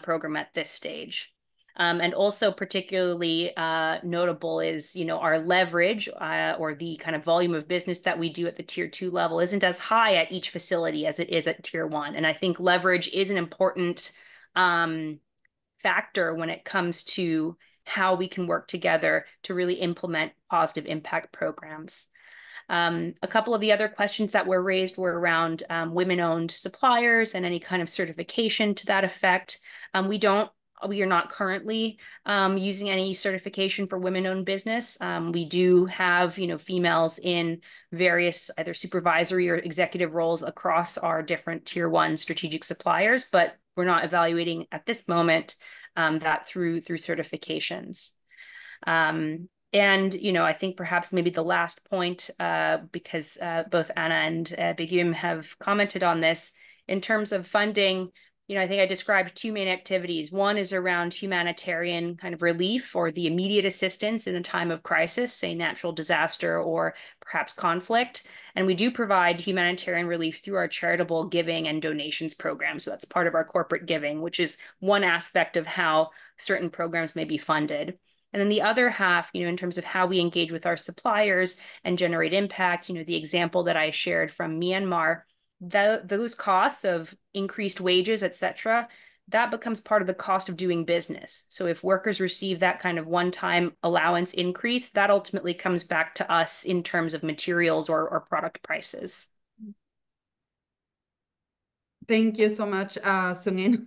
program at this stage. And also particularly notable is, our leverage or the kind of volume of business that we do at the tier 2 level isn't as high at each facility as it is at tier 1. And I think leverage is an important factor when it comes to how we can work together to really implement positive impact programs. A couple of the other questions that were raised were around women-owned suppliers and any kind of certification to that effect. We are not currently using any certification for women-owned business. We do have, females in various either supervisory or executive roles across our different tier 1 strategic suppliers, but we're not evaluating at this moment that through certifications. And, I think perhaps maybe the last point, because both Anna and Begum have commented on this, in terms of funding, I think I described 2 main activities. One is around humanitarian kind of relief or the immediate assistance in a time of crisis, say natural disaster or perhaps conflict. And we do provide humanitarian relief through our charitable giving and donations program. So that's part of our corporate giving, which is one aspect of how certain programs may be funded. And then the other half, in terms of how we engage with our suppliers and generate impact, the example that I shared from Myanmar, those costs of increased wages, et cetera, that becomes part of the cost of doing business. So if workers receive that kind of one-time allowance increase, that ultimately comes back to us in terms of materials or product prices. Thank you so much, Sungin.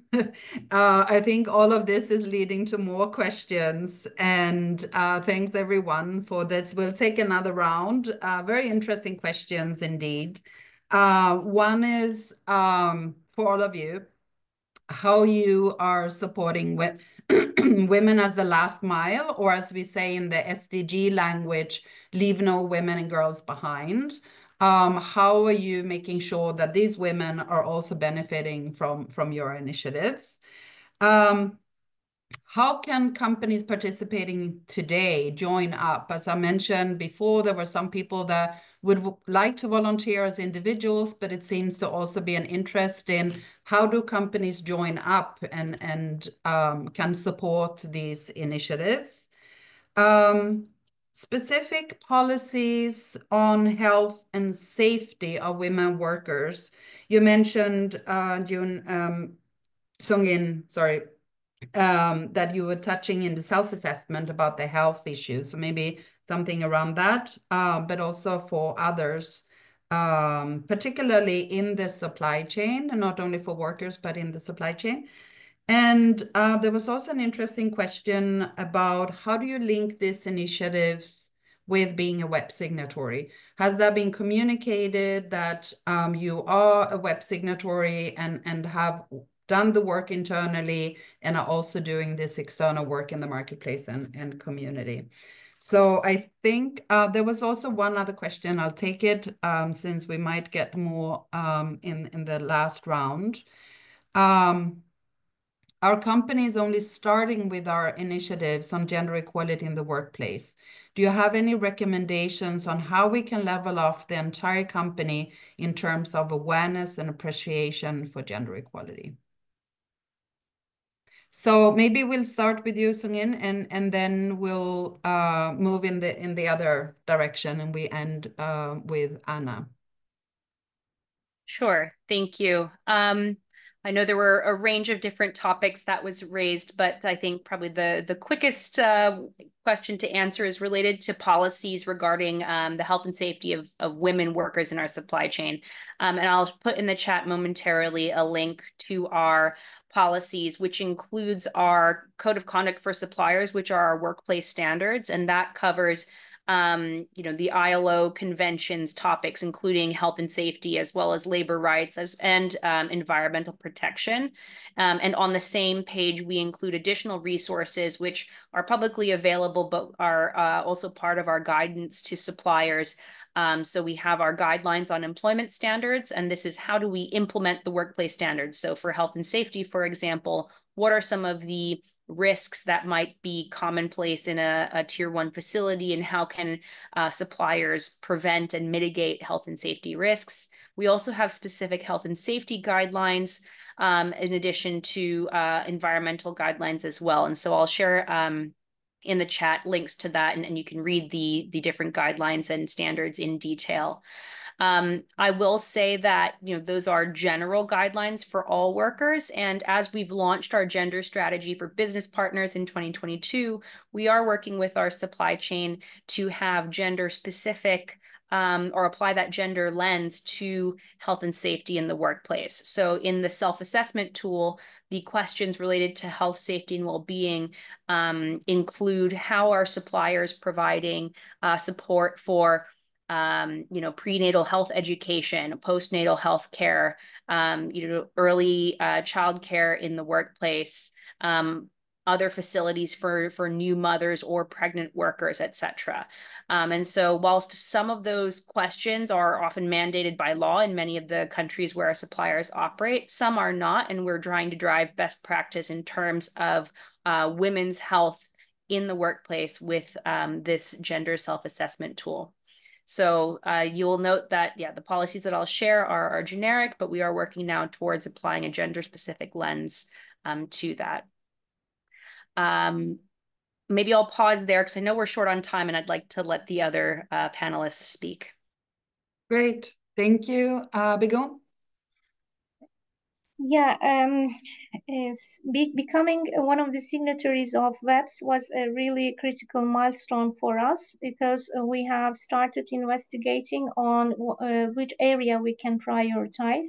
I think all of this is leading to more questions, and thanks everyone for this. We'll take another round. Very interesting questions indeed. One is for all of you, how you are supporting women as the last mile, or as we say in the SDG language, leave no women and girls behind. How are you making sure that these women are also benefiting from your initiatives? How can companies participating today join up? As I mentioned before, there were some people that would like to volunteer as individuals, but it seems to also be an interest in how do companies join up and can support these initiatives. Specific policies on health and safety of women workers. You mentioned, Sungin, sorry, that you were touching in the self-assessment about the health issues. So maybe something around that, but also for others, particularly in the supply chain, and not only for workers, but in the supply chain. And there was also an interesting question about how do you link these initiatives with being a WEP signatory? Has that been communicated that you are a WEP signatory and have done the work internally and are also doing this external work in the marketplace and community? So I think there was also one other question. I'll take it since we might get more in the last round. Our company is only starting with our initiatives on gender equality in the workplace. Do you have any recommendations on how we can level off the entire company in terms of awareness and appreciation for gender equality? So maybe we'll start with you, Sung-in, and then we'll move in the other direction, and we end with Anna. Sure, thank you. I know there were a range of different topics that was raised, but I think probably the quickest question to answer is related to policies regarding the health and safety of women workers in our supply chain. And I'll put in the chat momentarily a link to our policies, which includes our code of conduct for suppliers, which are our workplace standards, and that covers the ILO conventions topics, including health and safety, as well as labor rights and environmental protection. And on the same page, we include additional resources which are publicly available, but are also part of our guidance to suppliers. So we have our guidelines on employment standards, and this is how do we implement the workplace standards. So for health and safety, for example, what are some of the risks that might be commonplace in a tier 1 facility, and how can suppliers prevent and mitigate health and safety risks? We also have specific health and safety guidelines in addition to environmental guidelines as well. And so I'll share in the chat links to that, and you can read the different guidelines and standards in detail. I will say that, those are general guidelines for all workers. And as we've launched our gender strategy for business partners in 2022, we are working with our supply chain to have gender specific or apply that gender lens to health and safety in the workplace. So in the self-assessment tool, the questions related to health, safety, and well-being include how are suppliers providing support for prenatal health education, postnatal health care, early child care in the workplace, other facilities for new mothers or pregnant workers, etc. And so whilst some of those questions are often mandated by law in many of the countries where our suppliers operate, some are not, and we're trying to drive best practice in terms of women's health in the workplace with this gender self-assessment tool. So you'll note that, the policies that I'll share are generic, but we are working now towards applying a gender-specific lens to that. Maybe I'll pause there because I know we're short on time, and I'd like to let the other panelists speak. Great, thank you. Begum? Yeah, becoming one of the signatories of WEPs was a really critical milestone for us, because we have started investigating on which area we can prioritize.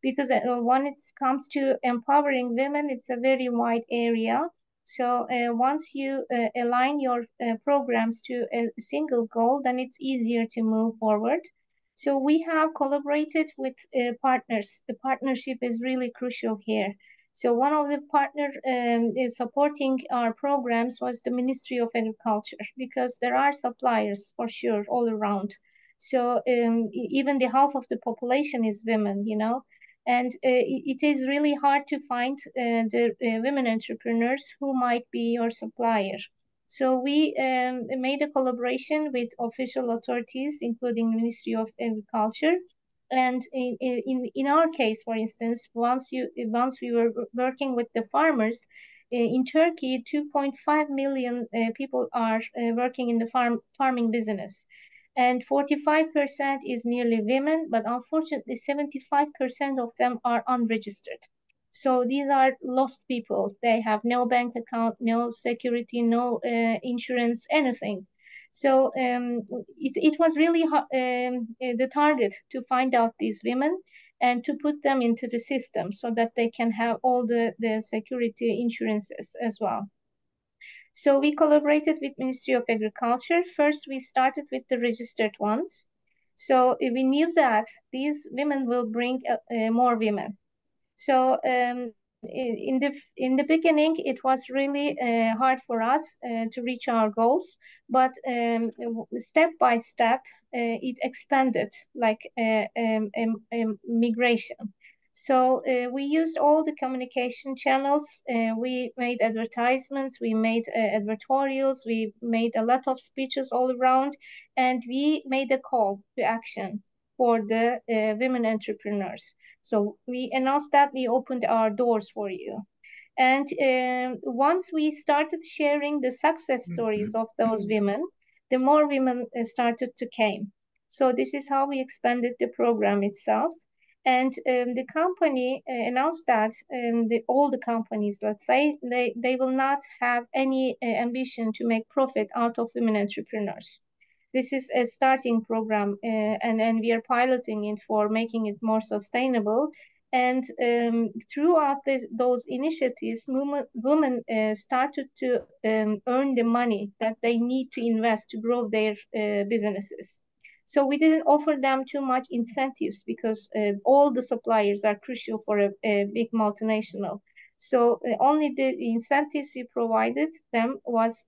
Because when it comes to empowering women, it's a very wide area. So once you align your programs to a single goal, then it's easier to move forward. So we have collaborated with partners. The partnership is really crucial here. So one of the partners is supporting our programs was the Ministry of Agriculture, because there are suppliers for sure all around. So even the half of the population is women, and it is really hard to find the women entrepreneurs who might be your supplier. So we made a collaboration with official authorities, including Ministry of Agriculture. And in our case, for instance, once we were working with the farmers, in Turkey, 2.5 million people are working in the farming business. And 45% is nearly women, but unfortunately 75% of them are unregistered. So these are lost people. They have no bank account, no security, no insurance, anything. So it was really the target to find out these women and to put them into the system so that they can have all the security insurances as well. So we collaborated with Ministry of Agriculture. First, we started with the registered ones. So we knew that these women will bring more women. So in the beginning, it was really hard for us to reach our goals, but step by step, it expanded like migration. So we used all the communication channels. We made advertisements, we made advertorials, we made a lot of speeches all around, and we made a call to action for the women entrepreneurs. So we announced that we opened our doors for you. And once we started sharing the success stories of those women, the more women started to came. So this is how we expanded the program itself. And the company announced that all the companies, let's say, they will not have any ambition to make profit out of women entrepreneurs. This is a starting program, and we are piloting it for making it more sustainable. And throughout those initiatives, women started to earn the money that they need to invest to grow their businesses. So we didn't offer them too much incentives because all the suppliers are crucial for a big multinational. So only the incentives we provided them was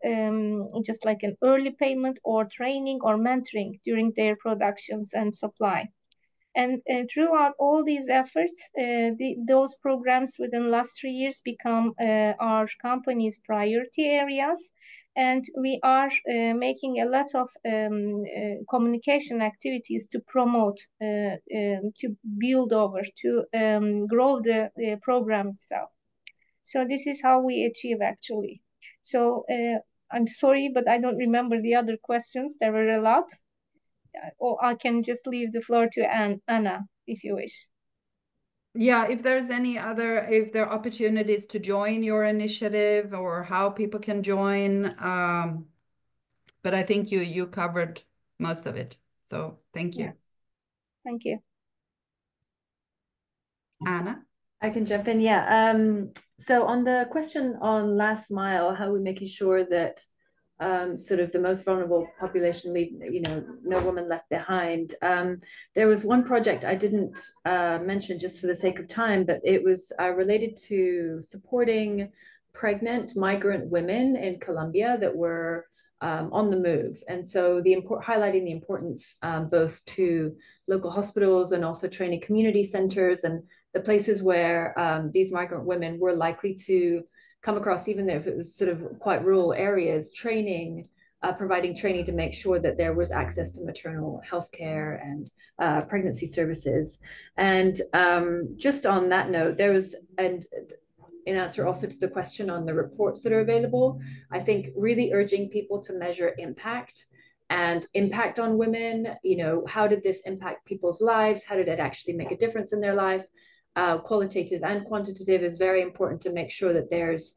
just like an early payment or training or mentoring during their productions and supply. And throughout all these efforts, those programs within the last 3 years become our company's priority areas. And we are making a lot of communication activities to promote, to build over, to grow the program itself. So this is how we achieve actually. So I'm sorry, but I don't remember the other questions. There were a lot. Or I can just leave the floor to Anna, if you wish. Yeah, if there are opportunities to join your initiative or how people can join. But I think you covered most of it. So thank you. Yeah. Thank you. Anna? I can jump in, yeah. So on the question on last mile, how are we making sure that sort of the most vulnerable population leave, no woman left behind. There was one project I didn't mention just for the sake of time, but it was related to supporting pregnant migrant women in Colombia that were on the move. And so highlighting the importance both to local hospitals and also training community centers and the places where these migrant women were likely to come across, even if it was sort of quite rural areas, providing training to make sure that there was access to maternal health care and pregnancy services. And just on that note, there was, and in answer also to the question on the reports that are available, I think really urging people to measure impact on women. How did this impact people's lives? How did it actually make a difference in their life? Qualitative and quantitative is very important to make sure that there's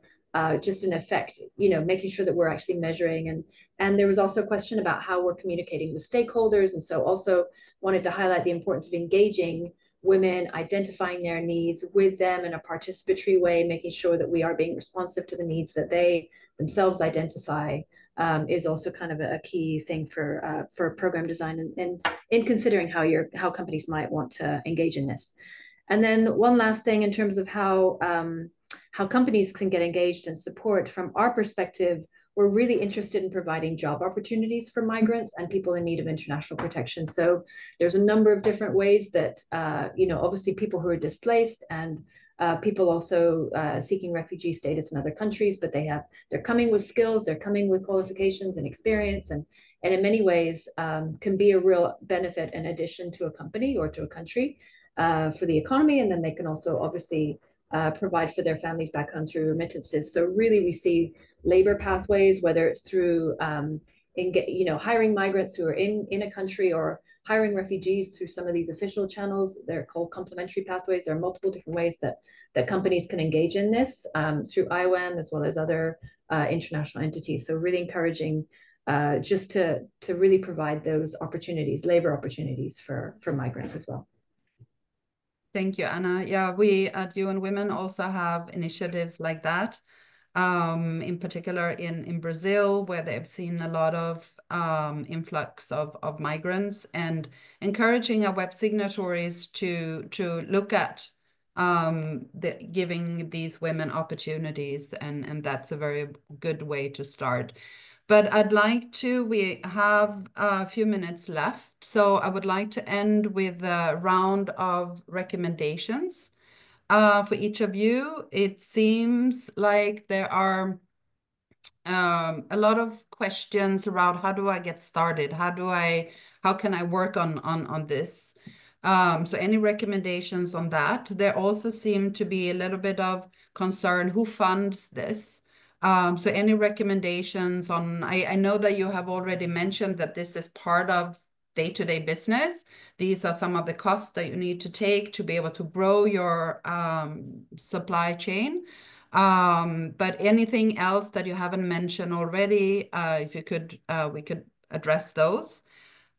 just an effect, making sure that we're actually measuring. And there was also a question about how we're communicating with stakeholders. And so also wanted to highlight the importance of engaging women, identifying their needs with them in a participatory way, making sure that we are being responsive to the needs that they themselves identify, is also kind of a key thing for program design and in considering how companies might want to engage in this. And then one last thing in terms of how companies can get engaged and support. From our perspective, we're really interested in providing job opportunities for migrants and people in need of international protection. So there's a number of different ways that, obviously people who are displaced and people also seeking refugee status in other countries, but they're coming with skills, they're coming with qualifications and experience, and in many ways can be a real benefit in addition to a company or to a country. For the economy, and then they can also obviously provide for their families back home through remittances. So really we see labor pathways, whether it's through hiring migrants who are in a country or hiring refugees through some of these official channels. They're called complementary pathways. There are multiple different ways that companies can engage in this through IOM as well as other international entities. So really encouraging just to really provide those opportunities, labor opportunities for migrants as well. Thank you, Anna. Yeah, we at UN Women also have initiatives like that. in particular in Brazil, where they've seen a lot of influx of migrants, and encouraging our web signatories to look at giving these women opportunities, and that's a very good way to start. But we have a few minutes left, so I would like to end with a round of recommendations for each of you. It seems like there are a lot of questions around how do I get started? How can I work on this? So any recommendations on that? There also seem to be a little bit of concern, who funds this? So any recommendations on, I know that you have already mentioned that this is part of day-to-day business. These are some of the costs that you need to take to be able to grow your supply chain. But anything else that you haven't mentioned already, if you could, we could address those.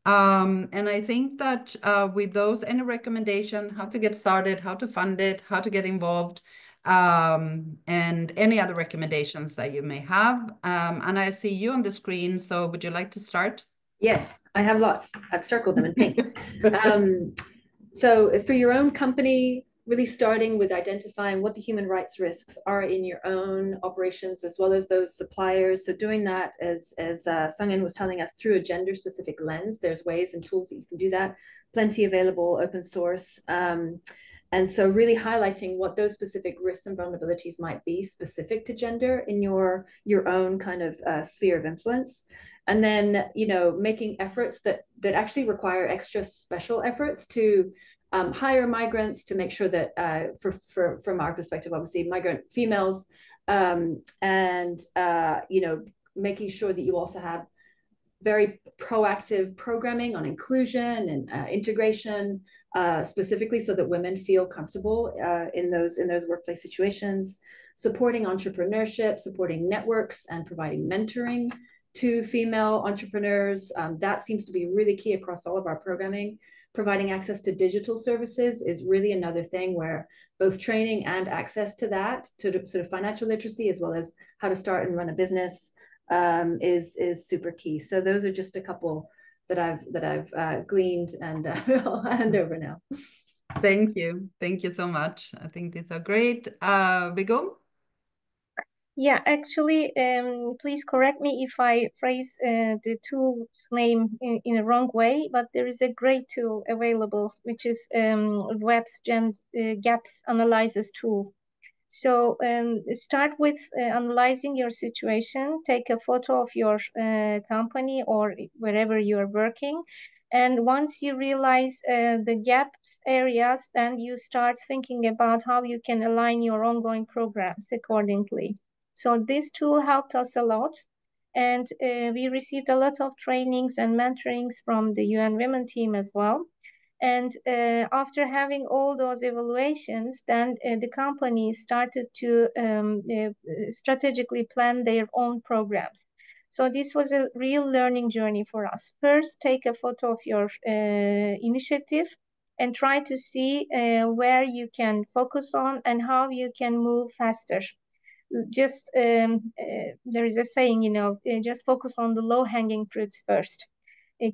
And I think that with those, any recommendation, how to get started, how to fund it, how to get involved, and any other recommendations that you may have. And I see you on the screen, so would you like to start? Yes, I have lots. I've circled them in pink. So for your own company, really starting with identifying what the human rights risks are in your own operations, as well as those suppliers. So doing that, as Sung-In was telling us, through a gender-specific lens. There's ways and tools that you can do that. Plenty available, open source. And so really highlighting what those specific risks and vulnerabilities might be specific to gender in your own kind of sphere of influence. And then, making efforts that actually require extra special efforts to hire migrants, to make sure that from our perspective, obviously, migrant females, and making sure that you also have very proactive programming on inclusion and integration, specifically so that women feel comfortable in those workplace situations, supporting entrepreneurship, supporting networks, and providing mentoring to female entrepreneurs. That seems to be really key across all of our programming. Providing access to digital services is really another thing where both training and access to that, to sort of financial literacy, as well as how to start and run a business, is super key. So those are just a couple that I've gleaned, and I'll hand over now. Thank you so much. I think these are great. Begum? Yeah, actually, please correct me if I phrase the tool's name in a wrong way, but there is a great tool available, which is WEPs Gaps Analysis tool. So start with analyzing your situation, take a photo of your company or wherever you're working. And once you realize the gaps areas, then you start thinking about how you can align your ongoing programs accordingly. So this tool helped us a lot. And we received a lot of trainings and mentorings from the UN Women team as well. And after having all those evaluations, then the company started to strategically plan their own programs. So this was a real learning journey for us. First, take a photo of your initiative and try to see where you can focus on and how you can move faster. Just there is a saying, just focus on the low-hanging fruits first.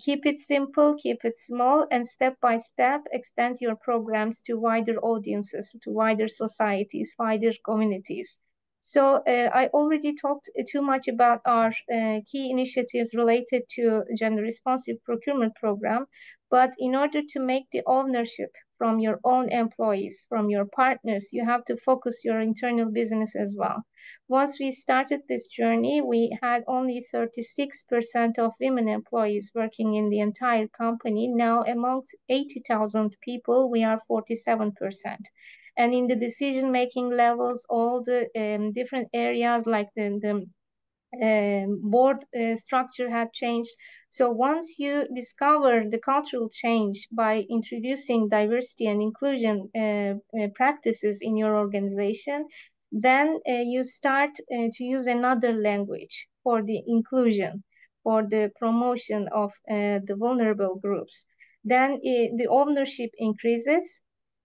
Keep it simple, keep it small, and step by step extend your programs to wider audiences, to wider societies, wider communities. So I already talked too much about our key initiatives related to gender responsive procurement program, but in order to make the ownership from your own employees, from your partners, you have to focus your internal business as well. Once we started this journey, we had only 36% of women employees working in the entire company. Now, amongst 80,000 people, we are 47%. And in the decision-making levels, all the different areas like the board structure had changed. So once you discover the cultural change by introducing diversity and inclusion practices in your organization, then you start to use another language for the inclusion, for the promotion of the vulnerable groups. Then the ownership increases,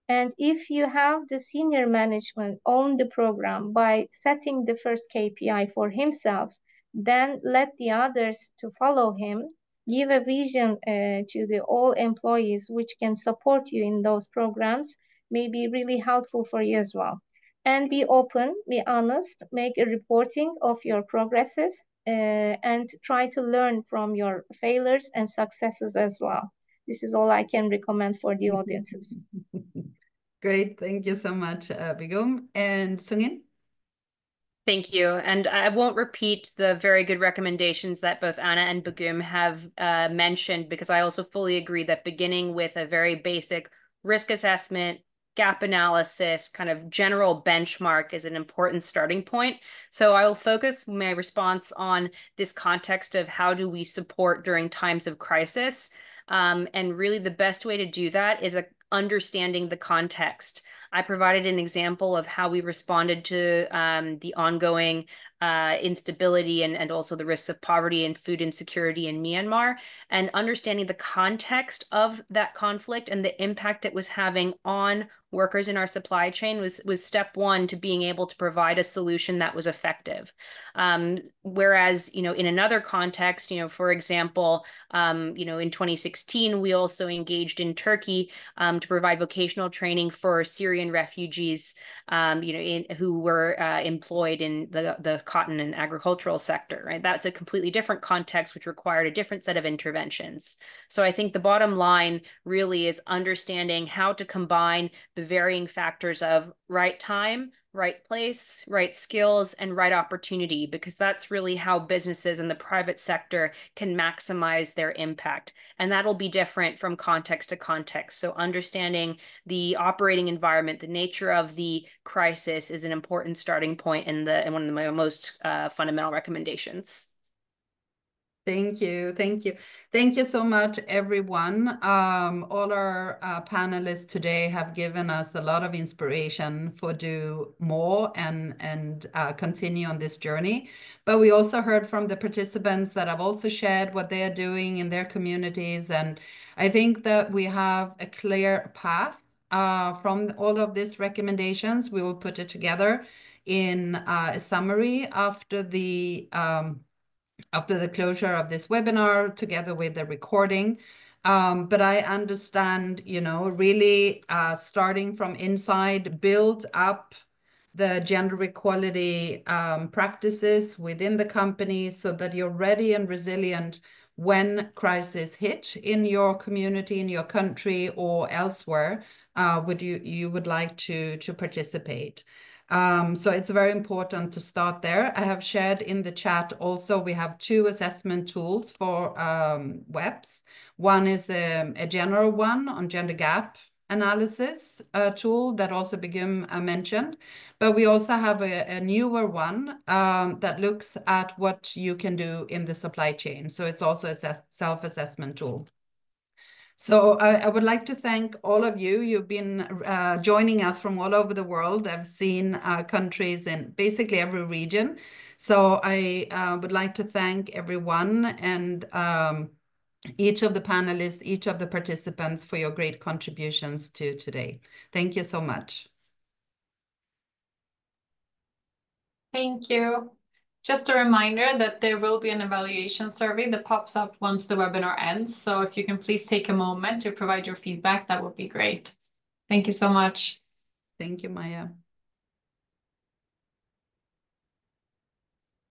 And if you have the senior management own the program by setting the first KPI for himself, then let the others to follow him, give a vision to the all employees which can support you in those programs, may be really helpful for you as well. And be open, be honest, make a reporting of your progresses, and try to learn from your failures and successes as well. This is all I can recommend for the audiences. Great, thank you so much, Begum. And Sungin? Thank you. And I won't repeat the very good recommendations that both Anna and Begum have mentioned, because I also fully agree that beginning with a very basic risk assessment, gap analysis, kind of general benchmark is an important starting point. So I will focus my response on this context of how do we support during times of crisis. And really the best way to do that is understanding the context. I provided an example of how we responded to the ongoing instability and also the risks of poverty and food insecurity in Myanmar, and understanding the context of that conflict and the impact it was having on workers in our supply chain was step one to being able to provide a solution that was effective. Whereas, in another context, for example, in 2016, we also engaged in Turkey to provide vocational training for Syrian refugees, who were employed in the cotton and agricultural sector, right? That's a completely different context, which required a different set of interventions. So I think the bottom line really is understanding how to combine the varying factors of right time, right place, right skills, and right opportunity, because that's really how businesses in the private sector can maximize their impact. And that'll be different from context to context. So understanding the operating environment, the nature of the crisis is an important starting point and one of my most fundamental recommendations. Thank you. Thank you. Thank you so much, everyone. All our panelists today have given us a lot of inspiration for do more and continue on this journey. But we also heard from the participants that have also shared what they are doing in their communities. And I think that we have a clear path from all of these recommendations. We will put it together in a summary after the closure of this webinar, together with the recording. But I understand, really starting from inside, build up the gender equality practices within the company so that you're ready and resilient when crisis hit in your community, in your country, or elsewhere, you would like to participate. So it's very important to start there. I have shared in the chat also, we have 2 assessment tools for WEPs. One is a general one on gender gap analysis tool that also Begum mentioned. But we also have a newer one that looks at what you can do in the supply chain. So it's also a self-assessment tool. So I would like to thank all of you. You've been joining us from all over the world. I've seen countries in basically every region. So I would like to thank everyone and each of the panelists, each of the participants for your great contributions to today. Thank you so much. Thank you. Just a reminder that there will be an evaluation survey that pops up once the webinar ends. So if you can please take a moment to provide your feedback, that would be great. Thank you so much. Thank you, Maja.